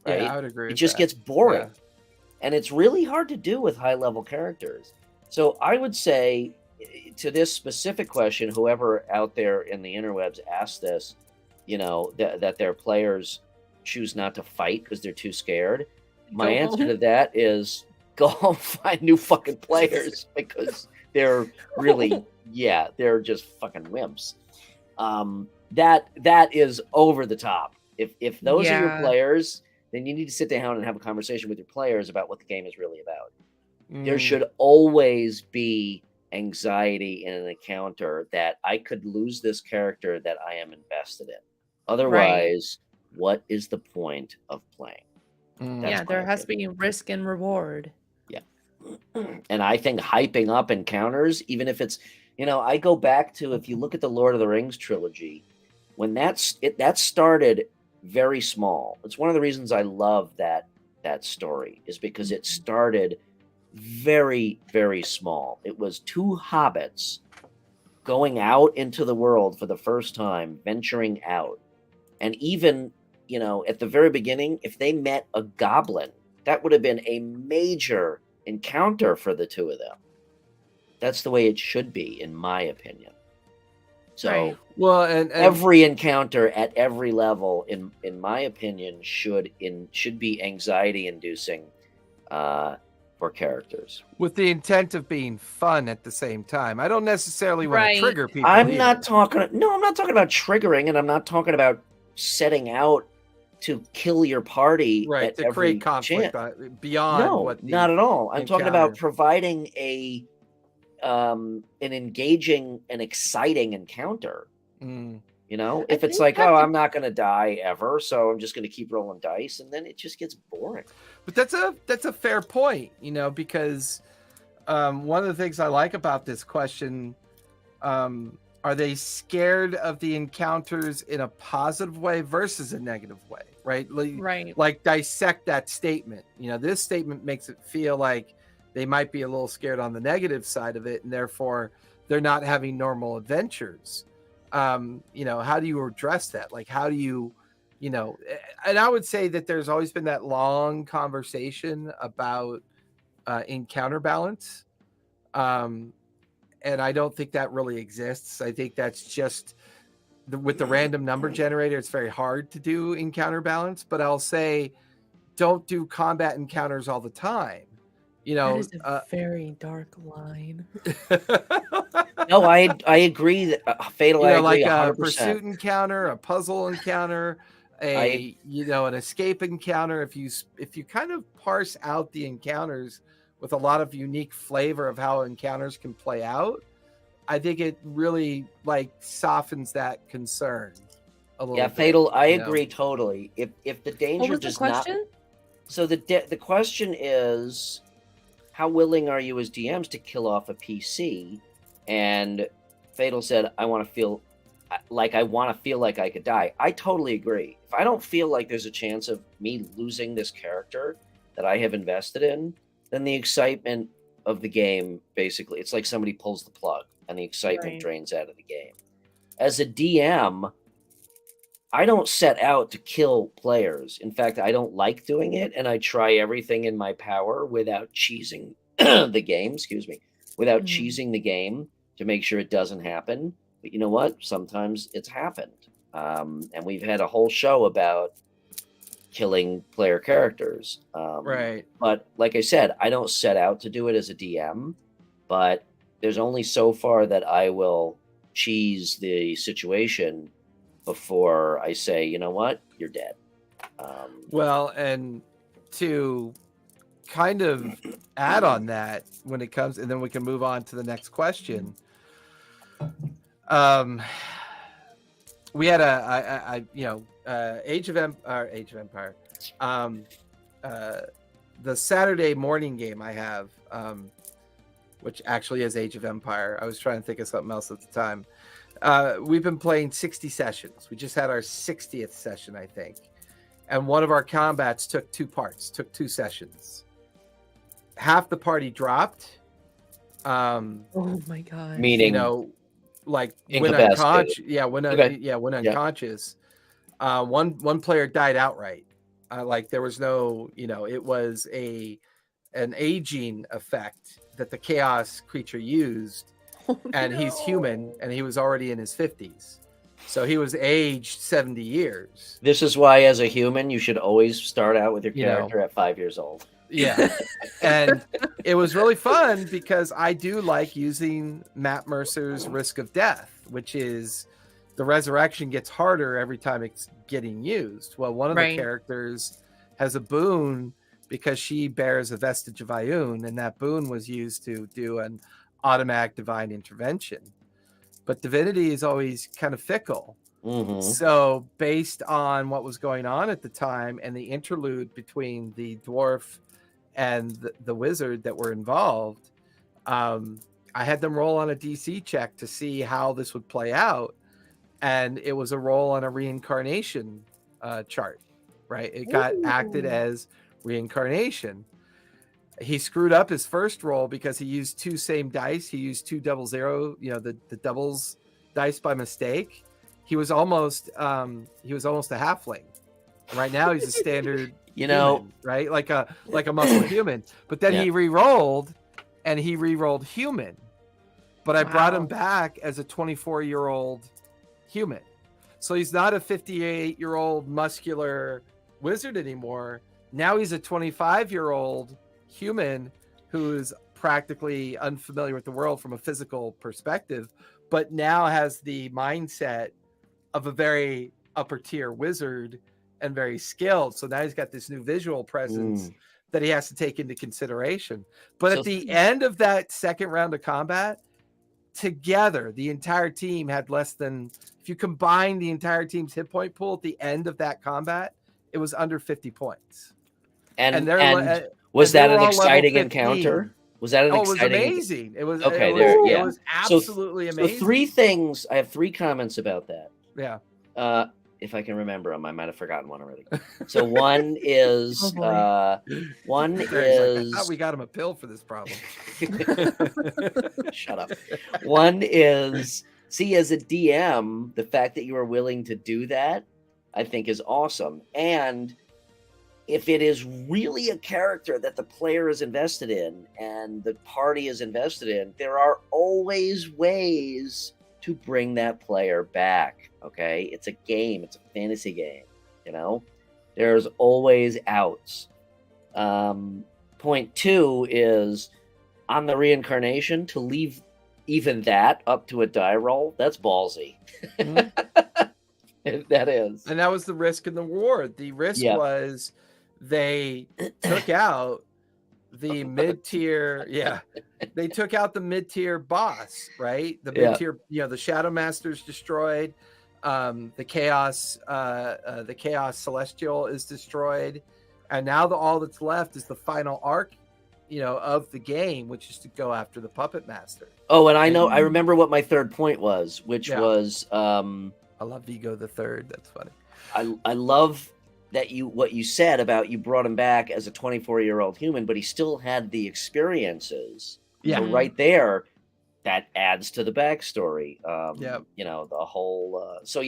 Right? Yeah, I would agree. It just gets boring. Yeah. And it's really hard to do with high-level characters. So I would say, to this specific question, whoever out there in the interwebs asked this, that their players choose not to fight because they're too scared. My answer to that is go home, find new fucking players, because they're really, they're just fucking wimps. That is over the top. If those are your players, then you need to sit down and have a conversation with your players about what the game is really about. There should always be anxiety in an encounter that I could lose this character that I am invested in. Otherwise, what is the point of playing? There has to be risk and reward. Yeah. And I think hyping up encounters, even if it's, I go back to, if you look at the Lord of the Rings trilogy, when that started very small. It's one of the reasons I love that that story is because it started very, very small. It was two hobbits going out into the world for the first time, venturing out. And even, at the very beginning, if they met a goblin, that would have been a major encounter for the two of them. That's the way it should be, in my opinion. So, Right. Well, and every encounter at every level, in my opinion, should be anxiety inducing for characters, with the intent of being fun at the same time. I don't necessarily want Right. to trigger people. I'm not talking about triggering, and I'm not talking about setting out to kill your party right to every create conflict beyond what not at all. I'm talking about encounter. providing an engaging and exciting encounter. If it's like, oh, I'm not going to die ever, so I'm just going to keep rolling dice, and then it just gets boring. But that's a fair point, because one of the things I like about this question, are they scared of the encounters in a positive way versus a negative way, right? Right. Like dissect that statement. This statement makes it feel like they might be a little scared on the negative side of it, and therefore they're not having normal adventures. How do you address that? Like, how do you, and I would say that there's always been that long conversation about encounter balance. And I don't think that really exists. I think that's just with the random number generator, it's very hard to do encounter balance, but I'll say don't do combat encounters all the time. That is a very dark line. No, I agree that Fatal. I agree, like 100%. A pursuit encounter, a puzzle encounter, an escape encounter. If you kind of parse out the encounters with a lot of unique flavor of how encounters can play out, I think it really softens that concern a little bit. Fatal. I agree totally. If the danger what was does the question? not, so the question is, how willing are you as DMs to kill off a PC? And Fatal said, I want to feel like I could die. I totally agree. If I don't feel like there's a chance of me losing this character that I have invested in, then the excitement of the game, basically, it's like somebody pulls the plug and the excitement drains out of the game. As a DM, I don't set out to kill players. In fact, I don't like doing it, and I try everything in my power without cheesing the game, without cheesing the game to make sure it doesn't happen. But you know what? Sometimes it's happened. And we've had a whole show about killing player characters. Right. But like I said, I don't set out to do it as a DM, but there's only so far that I will cheese the situation before I say, you know what, you're dead. Well, and to kind of add on that when it comes, and then we can move on to the next question. We had Age of Empire. The Saturday morning game I have, which actually is Age of Empire. I was trying to think of something else at the time. We've been playing 60 sessions. We just had our 60th session, I think. And one of our combats took 2 sessions. Half the party dropped. Oh my God. Meaning, went unconscious. Went unconscious. One player died outright. There was no, it was an aging effect that the chaos creature used. And he's human, and he was already in his 50s. So he was aged 70 years. This is why, as a human, you should always start out with your character at 5 years old. Yeah. And it was really fun because I do like using Matt Mercer's Risk of Death, which is the resurrection gets harder every time it's getting used. Well, one of the characters has a boon because she bears a vestige of Ioun, and that boon was used to do an automatic divine intervention. But divinity is always kind of fickle. Mm-hmm. So based on what was going on at the time and the interlude between the dwarf and the wizard that were involved, I had them roll on a DC check to see how this would play out. And it was a roll on a reincarnation chart, right? It got acted as reincarnation. He screwed up his first roll because he used 2 same dice. He used 2 0-0, the doubles dice by mistake. He was almost a halfling. Right now he's a standard human, right? Like a muscle human. But then he re-rolled and he re-rolled human. But I brought him back as a 24-year-old human. So he's not a 58-year-old muscular wizard anymore. Now he's a 25-year-old human who is practically unfamiliar with the world from a physical perspective, but now has the mindset of a very upper tier wizard and very skilled. So now he's got this new visual presence that he has to take into consideration. But at the end of that second round of combat, together, the entire team had less than, if you combine the entire team's hit point pool at the end of that combat, it was under 50 points. Was that an exciting encounter? Was that an exciting? It was amazing. It was okay. It was absolutely amazing. So 3 things. I have 3 comments about that. Yeah. If I can remember them, I might have forgotten one already. So one is I thought we got him a pill for this problem. Shut up. One is, see, as a DM, the fact that you are willing to do that, I think is awesome. And if it is really a character that the player is invested in and the party is invested in, there are always ways to bring that player back. Okay, it's a game, it's a fantasy game, there's always outs. Point 2 is on the reincarnation, to leave even that up to a die roll, that's ballsy. That is. And that was the risk and the reward. The risk was they took out the mid-tier, they took out the mid-tier boss, right? The mid-tier, the Shadow Master's destroyed. The chaos celestial is destroyed, and now all that's left is the final arc, of the game, which is to go after the puppet master. Oh, and I remember what my third point was, which was I love Vigo the Third. That's funny. I love that what you said about you brought him back as a 24-year-old human, but he still had the experiences. Yeah, so right there. That adds to the backstory. The whole. So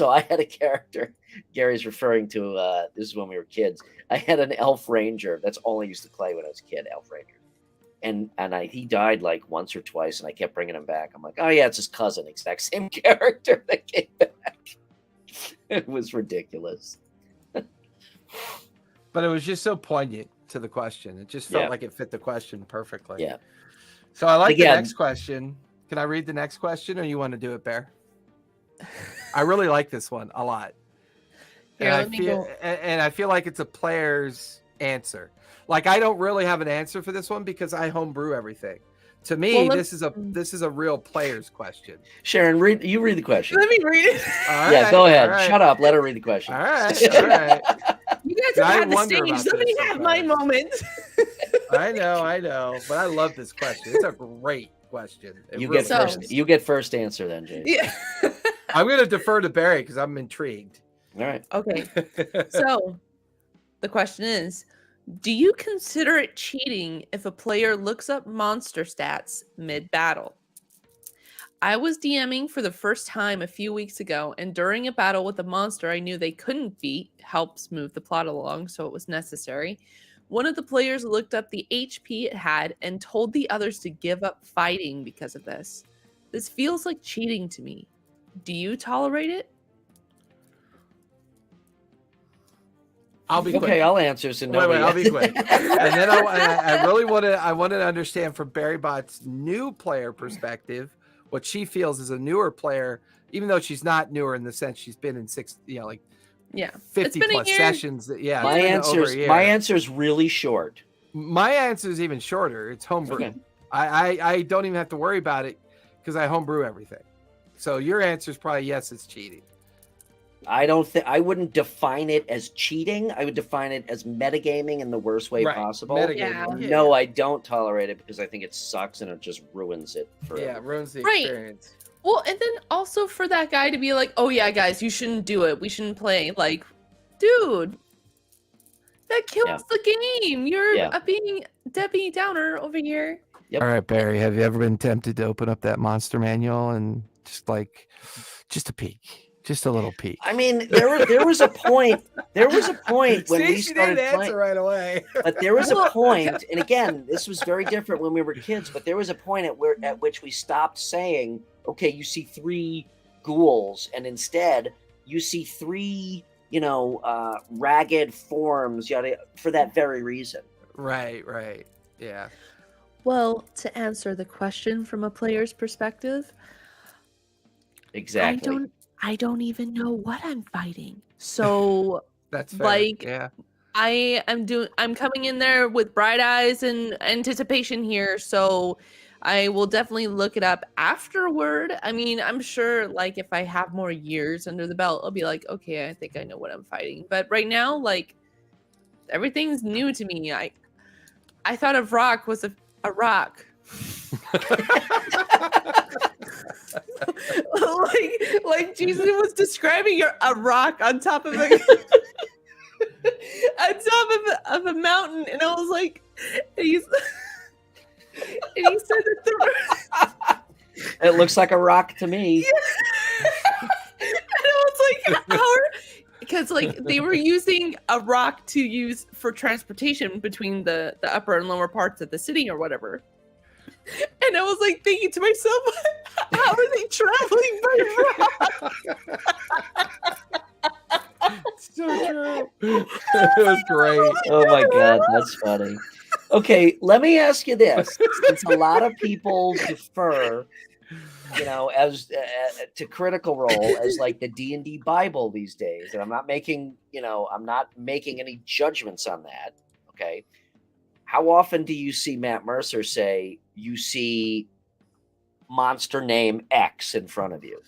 I had a character. Gary's referring to. This is when we were kids. I had an elf ranger. That's all I used to play when I was a kid. Elf ranger, and he died like once or twice, and I kept bringing him back. I'm like, oh yeah, it's his cousin, exact same character that came back. It was ridiculous. But it was just so poignant to the question. It just felt like it fit the question perfectly. Yeah. So I like the next question. Can I read the next question, or you want to do it, Bear? I really like this one a lot. Here, and I feel like it's a player's answer. Like, I don't really have an answer for this one because I homebrew everything. To me, this is a real player's question. Sharon, read the question. Let me read it. Go ahead. Right. Shut up. Let her read the question. All right. You guys have had the stage. Let me have my moment. I know, but I love this question. It's a great question. You get first answer then, James. Yeah. I'm going to defer to Barry because I'm intrigued. All right. Okay. So the question is, do you consider it cheating if a player looks up monster stats mid-battle? I was DMing for the first time a few weeks ago, and during a battle with a monster I knew they couldn't beat, helps move the plot along, so it was necessary. One of the players looked up the HP it had and told the others to give up fighting because of this. This feels like cheating to me. Do you tolerate it? I'll be quick. Okay, I'll answer. So no, I'll be quick. And then I really want to understand from Barrybot's new player perspective what she feels as a newer player, even though she's not newer in the sense she's been in 50 plus sessions. Yeah, my answer is really short. My answer is even shorter. It's homebrew. Okay. I don't even have to worry about it because I homebrew everything. So your answer is probably yes, it's cheating. I wouldn't define it as cheating. I would define it as metagaming in the worst way possible. No, I don't tolerate it because I think it sucks and it just ruins it forever. Yeah, it ruins the experience. Well, and then also for that guy to be like, oh yeah, guys, you shouldn't do it. We shouldn't play. Like, dude, That kills the game. You're being Debbie Downer over here. Yep. All right, Barry, have you ever been tempted to open up that monster manual and just a peek? Just a little peek. I mean, there was a point. There was a point when we started playing right away. But there was a point, and again, this was very different when we were kids. But there was a point at which we stopped saying, "Okay, you see 3 ghouls," and instead you see 3, ragged forms, for that very reason. Right. Yeah. Well, to answer the question from a player's perspective, exactly. I don't even know what I'm fighting. So that's fair. Yeah. I'm coming in there with bright eyes and anticipation here, so I will definitely look it up afterward. I mean, I'm sure if I have more years under the belt, I'll be like, okay, I think I know what I'm fighting. But right now, everything's new to me. I thought a rock was a rock. like Jesus was describing a rock on top of a a mountain, and I was like, and he said that it looks like a rock to me. And I was like, because they were using a rock to use for transportation between the upper and lower parts of the city or whatever. And I was thinking to myself, how are they traveling by rock? So true. It was great. Oh my God, that's funny. Okay, let me ask you this: since a lot of people defer, as to Critical Role as the D&D Bible these days, and I'm not making any judgments on that. Okay. How often do you see Matt Mercer say you see monster name X in front of you?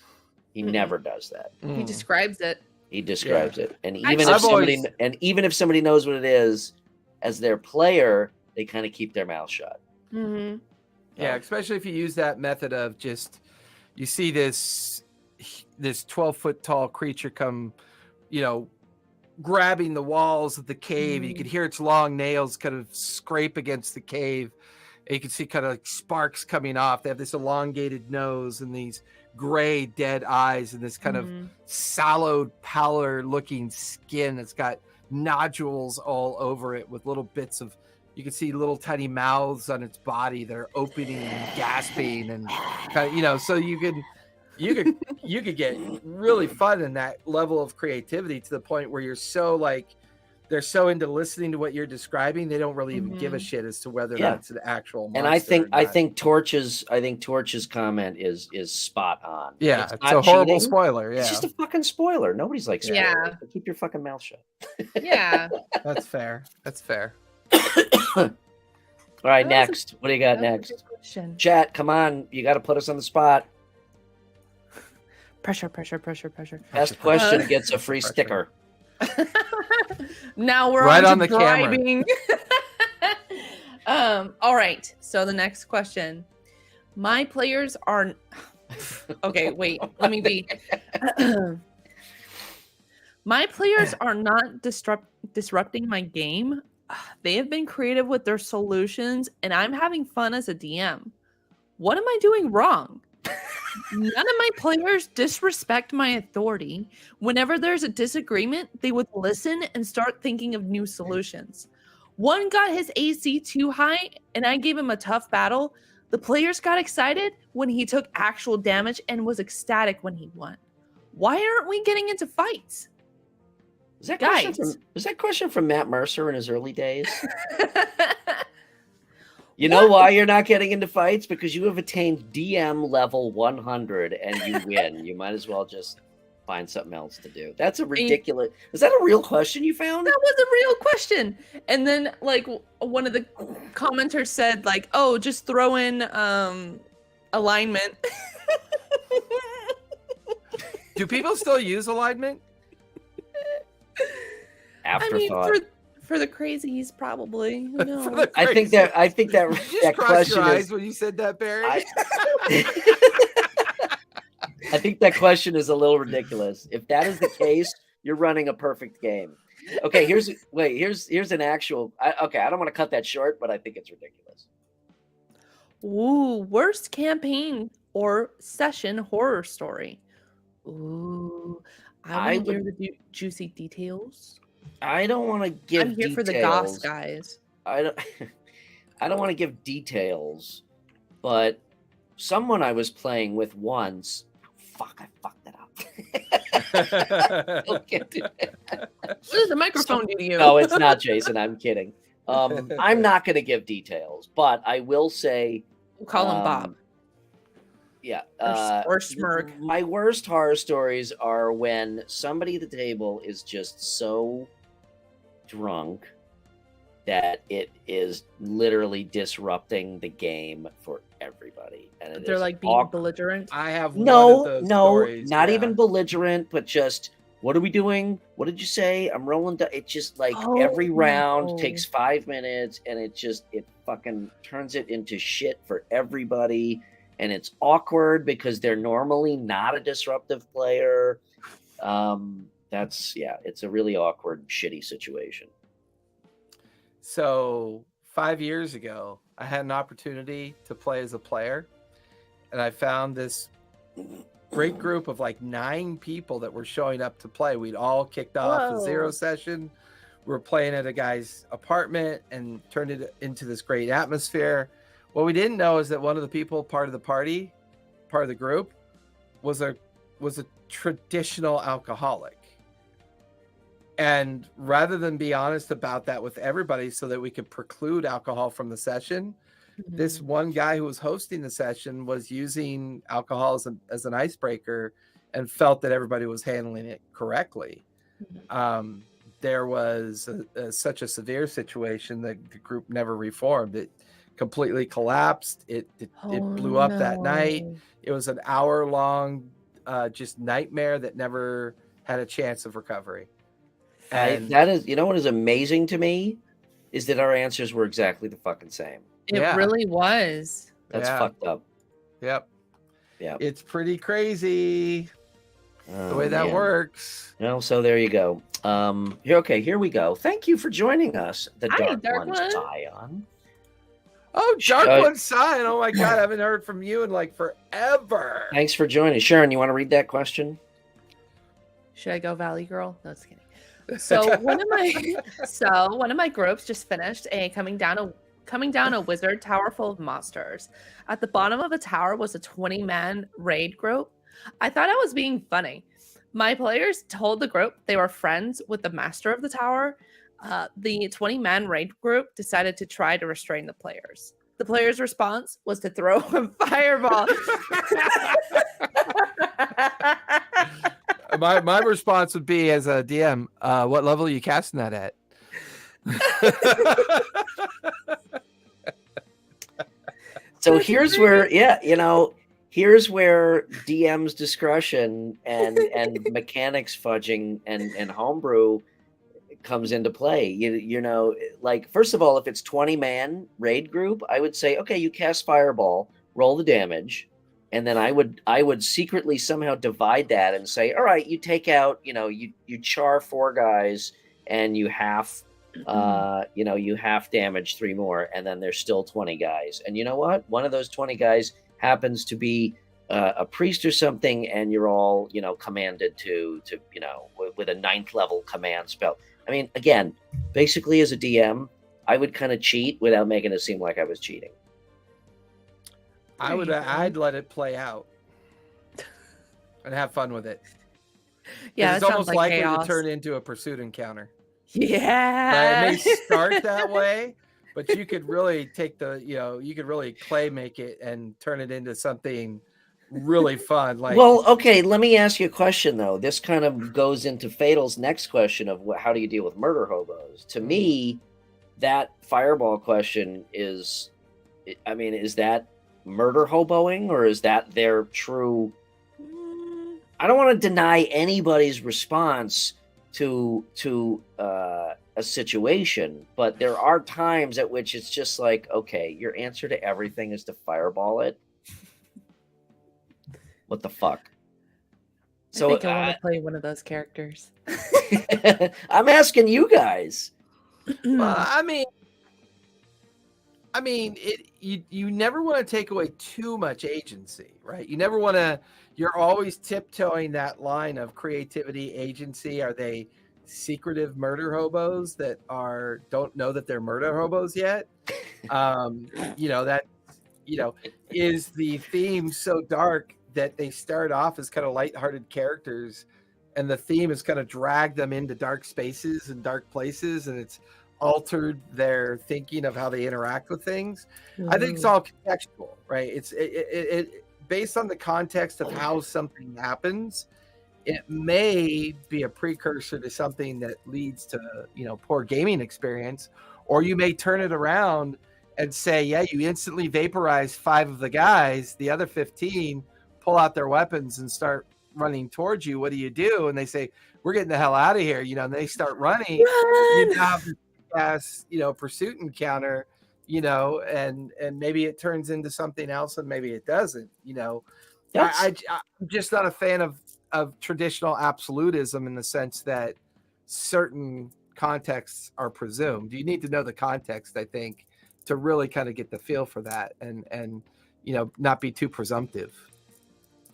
He never does that. He describes it. He describes it. And even if somebody knows what it is, as their player, they kind of keep their mouth shut. Mm-hmm. Yeah, especially if you use that method of you see this 12-foot tall creature come, grabbing the walls of the cave. You could hear its long nails kind of scrape against the cave. And you can see kind of sparks coming off. They have this elongated nose and these gray dead eyes and this kind of sallowed, pallor looking skin that's got nodules all over it with little bits of, you can see little tiny mouths on its body that are opening and gasping and kind of, so you could get really fun in that level of creativity to the point where you're so they're so into listening to what you're describing, they don't really even give a shit as to whether that's an actual monster. And I think Torch's comment is spot on. Yeah, it's a horrible spoiler. Yeah, it's just a fucking spoiler. Nobody's like spoilers. Yeah. So keep your fucking mouth shut. Yeah, that's fair. All right, next. What do you got next? Chat, come on. You got to put us on the spot. Pressure. Best question gets a free sticker. Now we're right on the bribing. All right. So the next question. My players are okay. Wait. Let me be. My players are not disrupting my game. They have been creative with their solutions, and I'm having fun as a DM. What am I doing wrong? None of my players disrespect my authority. Whenever there's a disagreement, they would listen and start thinking of new solutions. One got his AC too high, and I gave him a tough battle. The players got excited when he took actual damage and was ecstatic when he won. Why aren't we getting into fights? Is that question from Matt Mercer in his early days? You know why you're not getting into fights? Because you have attained DM level 100 and you win. You might as well just find something else to do. That's a ridiculous. Is that a real question you found? That was a real question. And then one of the commenters said oh, just throw in alignment. Do people still use alignment? Afterthought. I mean, for the crazies, probably. Who knows? I think that that question your eyes when you said that, Barry. I think that question is a little ridiculous. If that is the case, You're running a perfect game. Okay, here's an actual. I don't want to cut that short, but I think it's ridiculous. Ooh, worst campaign or session horror story. Ooh, I want to hear the juicy details. I don't want to give. I'm here details. for the goss, guys. I don't want to give details, but someone I was playing with once. Fuck! I fucked that up. What does the microphone do to you? No, it's not, Jason. I'm kidding. I'm not going to give details, but I will say. We'll call him Bob. Yeah. Or Smirk. My worst horror stories are when somebody at the table is just so drunk that it is literally disrupting the game for everybody. And they're like being belligerent. I have no, not even belligerent, but just, what are we doing? What did you say? I'm rolling. It's just like every round takes 5 minutes, and it fucking turns it into shit for everybody. And it's awkward because they're normally not a disruptive player. It's a really awkward, shitty situation. So 5 years ago, I had an opportunity to play as a player, and I found this great group of like 9 people that were showing up to play. We'd all kicked off a 0 session. We were playing at a guy's apartment and turned it into this great atmosphere. What we didn't know is that one of the people, part of the group, was a traditional alcoholic. And rather than be honest about that with everybody so that we could preclude alcohol from the session, this one guy who was hosting the session was using alcohol as an icebreaker and felt that everybody was handling it correctly. There was such a severe situation that the group never reformed. It completely collapsed. It blew up that night. It was an hour-long just nightmare that never had a chance of recovery. And that is, what is amazing to me is that our answers were exactly the fucking same. It really was. That's fucked up. Yep. Yeah. It's pretty crazy the way that works. So there you go. Here we go. Thank you for joining us. The Dark One Scion. Oh, Dark One Scion. Oh my God, I haven't heard from you in like forever. Thanks for joining. Sharon, you want to read that question? Should I go Valley Girl? No, just kidding. So one of my groups just finished coming down a wizard tower full of monsters. At the bottom of the tower was a 20-man raid group. I thought I was being funny. My players told the group they were friends with the master of the tower. The 20-man raid group decided to try to restrain the players. The players' response was to throw a fireball. My response would be, as a DM, what level are you casting that at? So here's where, here's where DM's discretion and mechanics fudging and homebrew comes into play. Like, first of all, if it's 20-man raid group, I would say, okay, you cast fireball, roll the damage. And then I would secretly somehow divide that and say, all right, you take out, you char 4 guys and you half damage 3 more, and then there's still 20 guys. And you know what? One of those 20 guys happens to be a priest or something, and you're all, commanded to with a 9th level command spell. I mean, again, basically as a DM, I would kind of cheat without making it seem like I was cheating. I'd let it play out and have fun with it. Yeah, it's almost likely to turn into a pursuit encounter. Yeah, it may start that way, but you could really take you could really clay make it and turn it into something really fun. Well, okay, let me ask you a question though. This kind of goes into Fatal's next question of how do you deal with murder hobos? To me, that fireball question is that murder hoboing, or is that their true? I don't want to deny anybody's response to a situation, but there are times at which it's just like, okay, your answer to everything is to fireball it. What the fuck? So I think I want to play one of those characters. I'm asking you guys. Well, I mean, you never want to take away too much agency, right? You never want to. You're always tiptoeing that line of creativity, agency. Are they secretive murder hobos that don't know that they're murder hobos yet? That is the theme so dark that they start off as kind of lighthearted characters, and the theme has kind of dragged them into dark spaces and dark places, and it's altered their thinking of how they interact with things. I think it's all contextual, right? It based on the context of how something happens. It may be a precursor to something that leads to poor gaming experience, or you may turn it around and say, yeah, you instantly vaporize 5 of the guys, the other 15 pull out their weapons and start running towards you. What do? And they say, we're getting the hell out of here, and they start running. You have this pursuit encounter, and maybe it turns into something else and maybe it doesn't. I'm just not a fan of traditional absolutism in the sense that certain contexts are presumed. You need to know the context, I think, to really kind of get the feel for that and not be too presumptive.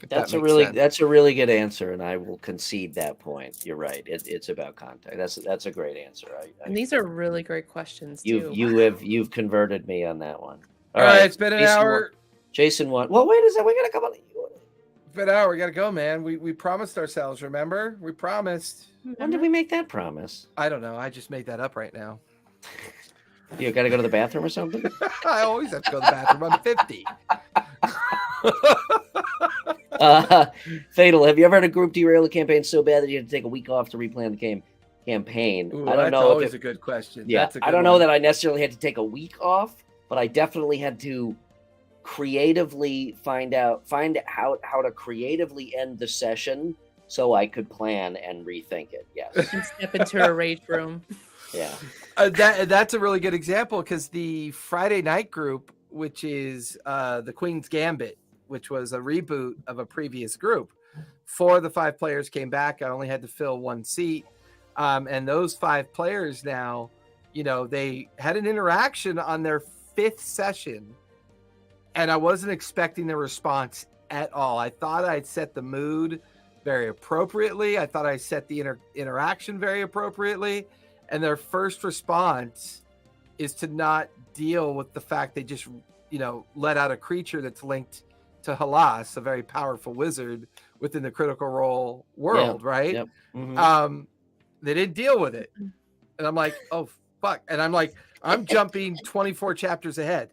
That's a really good answer, and I will concede that point. You're right. It's about context. That's a great answer. And these are really great questions too. You've converted me on that one. All right, it's been an hour. Jason won. Well, wait a second. We got to come on. It's been an hour. We got to go, man. We promised ourselves. Remember, we promised. When did we make that promise? I don't know. I just made that up right now. You got to go to the bathroom or something? I always have to go to the bathroom. I'm 50. Fatal, have you ever had a group derail a campaign so bad that you had to take a week off to replan the campaign? Ooh, I don't know. That's always a good question. Yeah, I don't know that I necessarily had to take a week off, but I definitely had to creatively find out how to creatively end the session so I could plan and rethink it. Yes. And step into a rage room. Yeah. That's a really good example because the Friday night group, which is the Queen's Gambit, which was a reboot of a previous group, 4 of the 5 players came back. I only had to fill 1 seat. And those 5 players now, they had an interaction on their 5th session, and I wasn't expecting the response at all. I thought I'd set the mood very appropriately. I thought I set the interaction very appropriately. And their first response is to not deal with the fact they just, let out a creature that's linked to Halas, a very powerful wizard within the Critical Role world, right? Yep. Mm-hmm. They didn't deal with it. And I'm like, oh, fuck. And I'm like, I'm jumping 24 chapters ahead.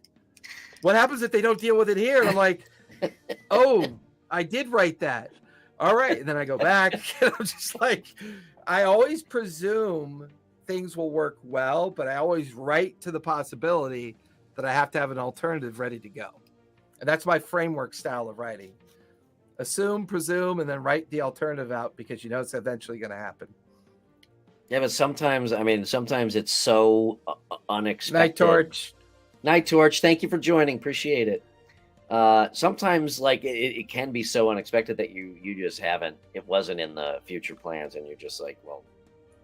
What happens if they don't deal with it here? And I'm like, oh, I did write that. All right. And then I go back and I'm just like, I always presume things will work well, but I always write to the possibility that I have to have an alternative ready to go. And that's my framework style of writing. Assume, presume, and then write the alternative out because it's eventually going to happen. Yeah, but sometimes it's so unexpected. Night Torch, thank you for joining. Appreciate it. Sometimes it can be so unexpected that you just it wasn't in the future plans, and you're just like, well,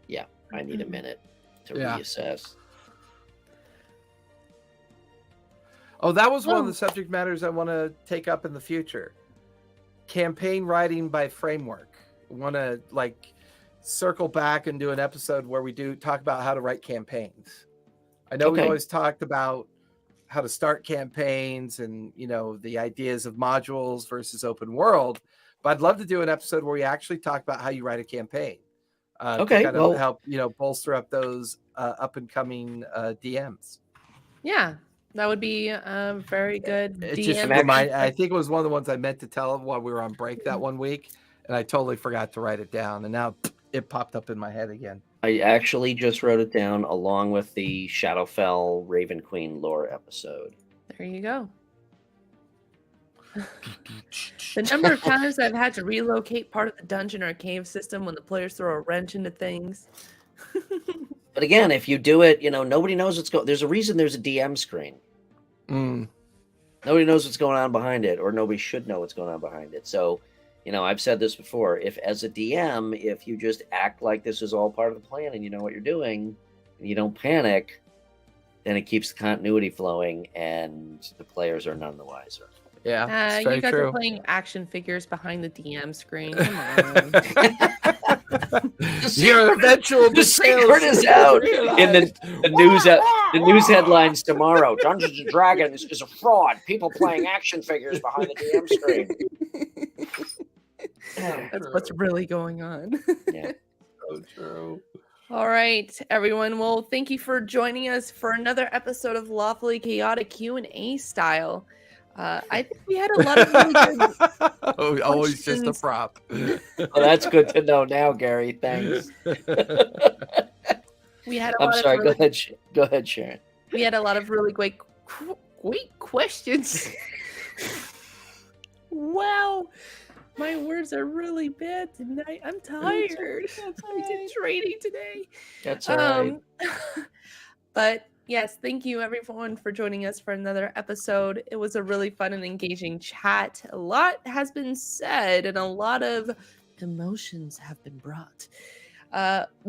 yeah, I need a minute to reassess. Oh, that was one of the subject matters I want to take up in the future. Campaign writing by framework. I want to circle back and do an episode where we do talk about how to write campaigns. I know we always talked about how to start campaigns and, the ideas of modules versus open world, but I'd love to do an episode where we actually talk about how you write a campaign. To kind of help, bolster up those up and coming DMs. Yeah. That would be a very good DM. I think it was one of the ones I meant to tell while we were on break that one week, and I totally forgot to write it down, and now it popped up in my head again. I actually just wrote it down along with the Shadowfell Raven Queen lore episode. There you go. The number of times I've had to relocate part of the dungeon or cave system when the players throw a wrench into things. But again, if you do it, nobody knows what's going. There's a reason there's a DM screen. Mm. Nobody knows what's going on behind it, or nobody should know what's going on behind it. So, I've said this before. If as a DM, if you just act like this is all part of the plan and you know what you're doing, and you don't panic, then it keeps the continuity flowing, and the players are none the wiser. Yeah, you guys true. are playing action figures behind the DM screen. Come on. Your eventual the secret is out in the news headlines tomorrow. Dungeons and Dragons is a fraud. People playing action figures behind the DM screen. That's what's really going on. Yeah. So true. All right, everyone. Well, thank you for joining us for another episode of Lawfully Chaotic Q&A style. I think we had a lot of really good always just a prop. Well, that's good to know now, Gary. Thanks. We had. I'm sorry. Go ahead, Sharon. We had a lot of really great questions. Wow, my words are really bad tonight. I'm tired. I did training today. That's all right. But yes, thank you everyone for joining us for another episode. It was a really fun and engaging chat. A lot has been said and a lot of emotions have been brought.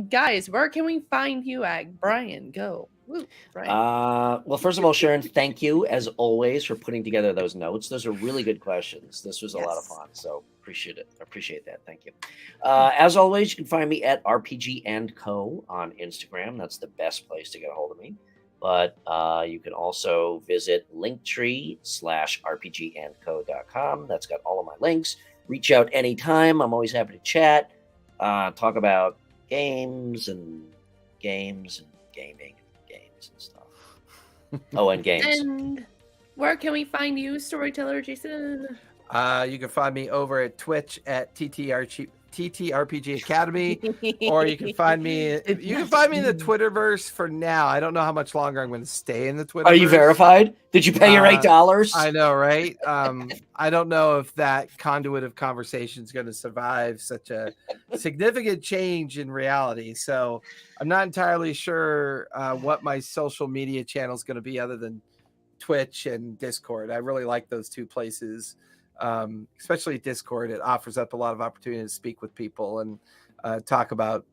Guys, where can we find you at? Brian, go. Woo, Brian. Well, first of all, Sharon, thank you as always for putting together those notes. Those are really good questions. This was a lot of fun, so appreciate it. Appreciate that. Thank you. As always, you can find me at RPG and Co on Instagram. That's the best place to get a hold of me. But you can also visit linktree/rpgandco.com. That's got all of my links. Reach out anytime. I'm always happy to chat, talk about games and gaming and games and stuff. Oh, and games. And where can we find you, Storyteller Jason? You can find me over at Twitch at TTRPG Academy, or you can find me. You can find me in the Twitterverse for now. I don't know how much longer I'm going to stay in the Twitterverse. Are you verified? Did you pay your $8? I know, right? I don't know if that conduit of conversation is going to survive such a significant change in reality. So I'm not entirely sure what my social media channel is going to be, other than Twitch and Discord. I really like those two places. Especially Discord, it offers up a lot of opportunity to speak with people and talk about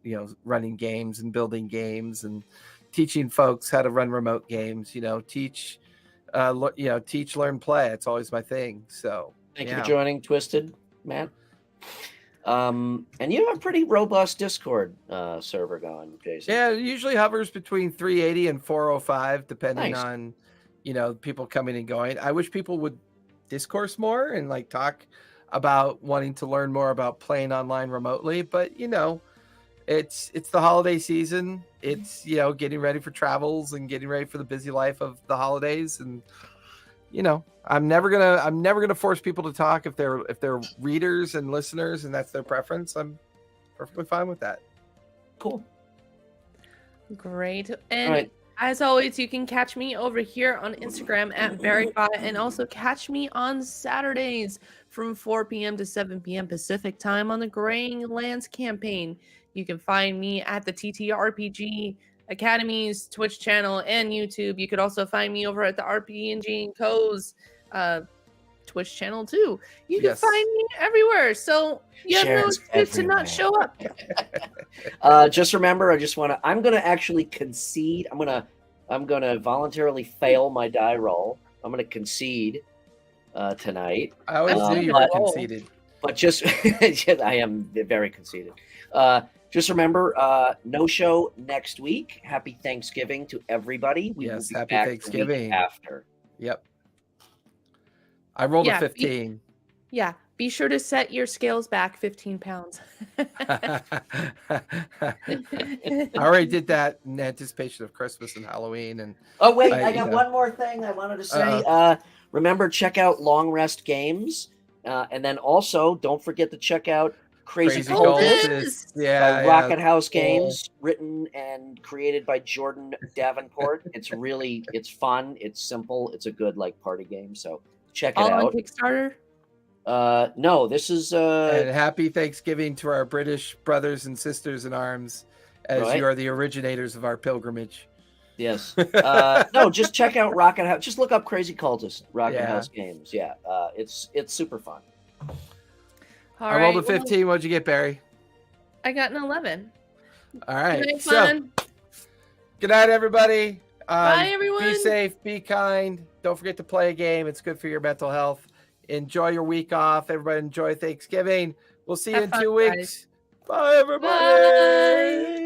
running games and building games and teaching folks how to run remote games. Teach, learn, play. It's always my thing. So thank you for joining Twisted, Matt. And you have a pretty robust Discord server going, Jason. Yeah, it usually hovers between 380 and 405, depending on people coming and going. I wish people would discourse more and talk about wanting to learn more about playing online remotely, but it's the holiday season. It's getting ready for travels and getting ready for the busy life of the holidays, and I'm never gonna force people to talk if they're readers and listeners and that's their preference. I'm perfectly fine with that. Cool. Great. And as always, you can catch me over here on Instagram at BarryBot, and also catch me on Saturdays from 4 p.m. to 7 p.m. Pacific time on the Graying Lands campaign. You can find me at the TTRPG Academy's Twitch channel and YouTube. You could also find me over at the RPG and Co.'s Twitch channel too. You can find me everywhere. So you have no excuse to not show up. Just remember, I'm going to actually concede. I'm going to voluntarily fail my die roll. I'm going to concede tonight. I always knew you were conceded. But just, I am very conceited. Just remember, no show next week. Happy Thanksgiving to everybody. We will be happy back Thanksgiving. The week after. Yep. I rolled a 15. Be sure to set your scales back 15 pounds. I already did that in anticipation of Christmas and Halloween. And oh wait, I got one more thing I wanted to say. Remember, check out Long Rest Games, and then also don't forget to check out Crazy Cultist. Rocket House Games, written and created by Jordan Davenport. It's fun, it's simple, it's a good party game. So check it out. On Kickstarter? No, this is and happy Thanksgiving to our British brothers and sisters in arms, as you are the originators of our pilgrimage. Yes. No, just check out Rocket House. Just look up Crazy Cultist Rocket House Games. Yeah. It's super fun. I rolled a 15. What'd you get, Barry? I got an 11. All right. Good night, so, good night, everybody. Bye, everyone. Be safe. Be kind. Don't forget to play a game. It's good for your mental health. Enjoy your week off. Everybody enjoy Thanksgiving. We'll see you in 2 weeks. Guys. Bye, everybody. Bye.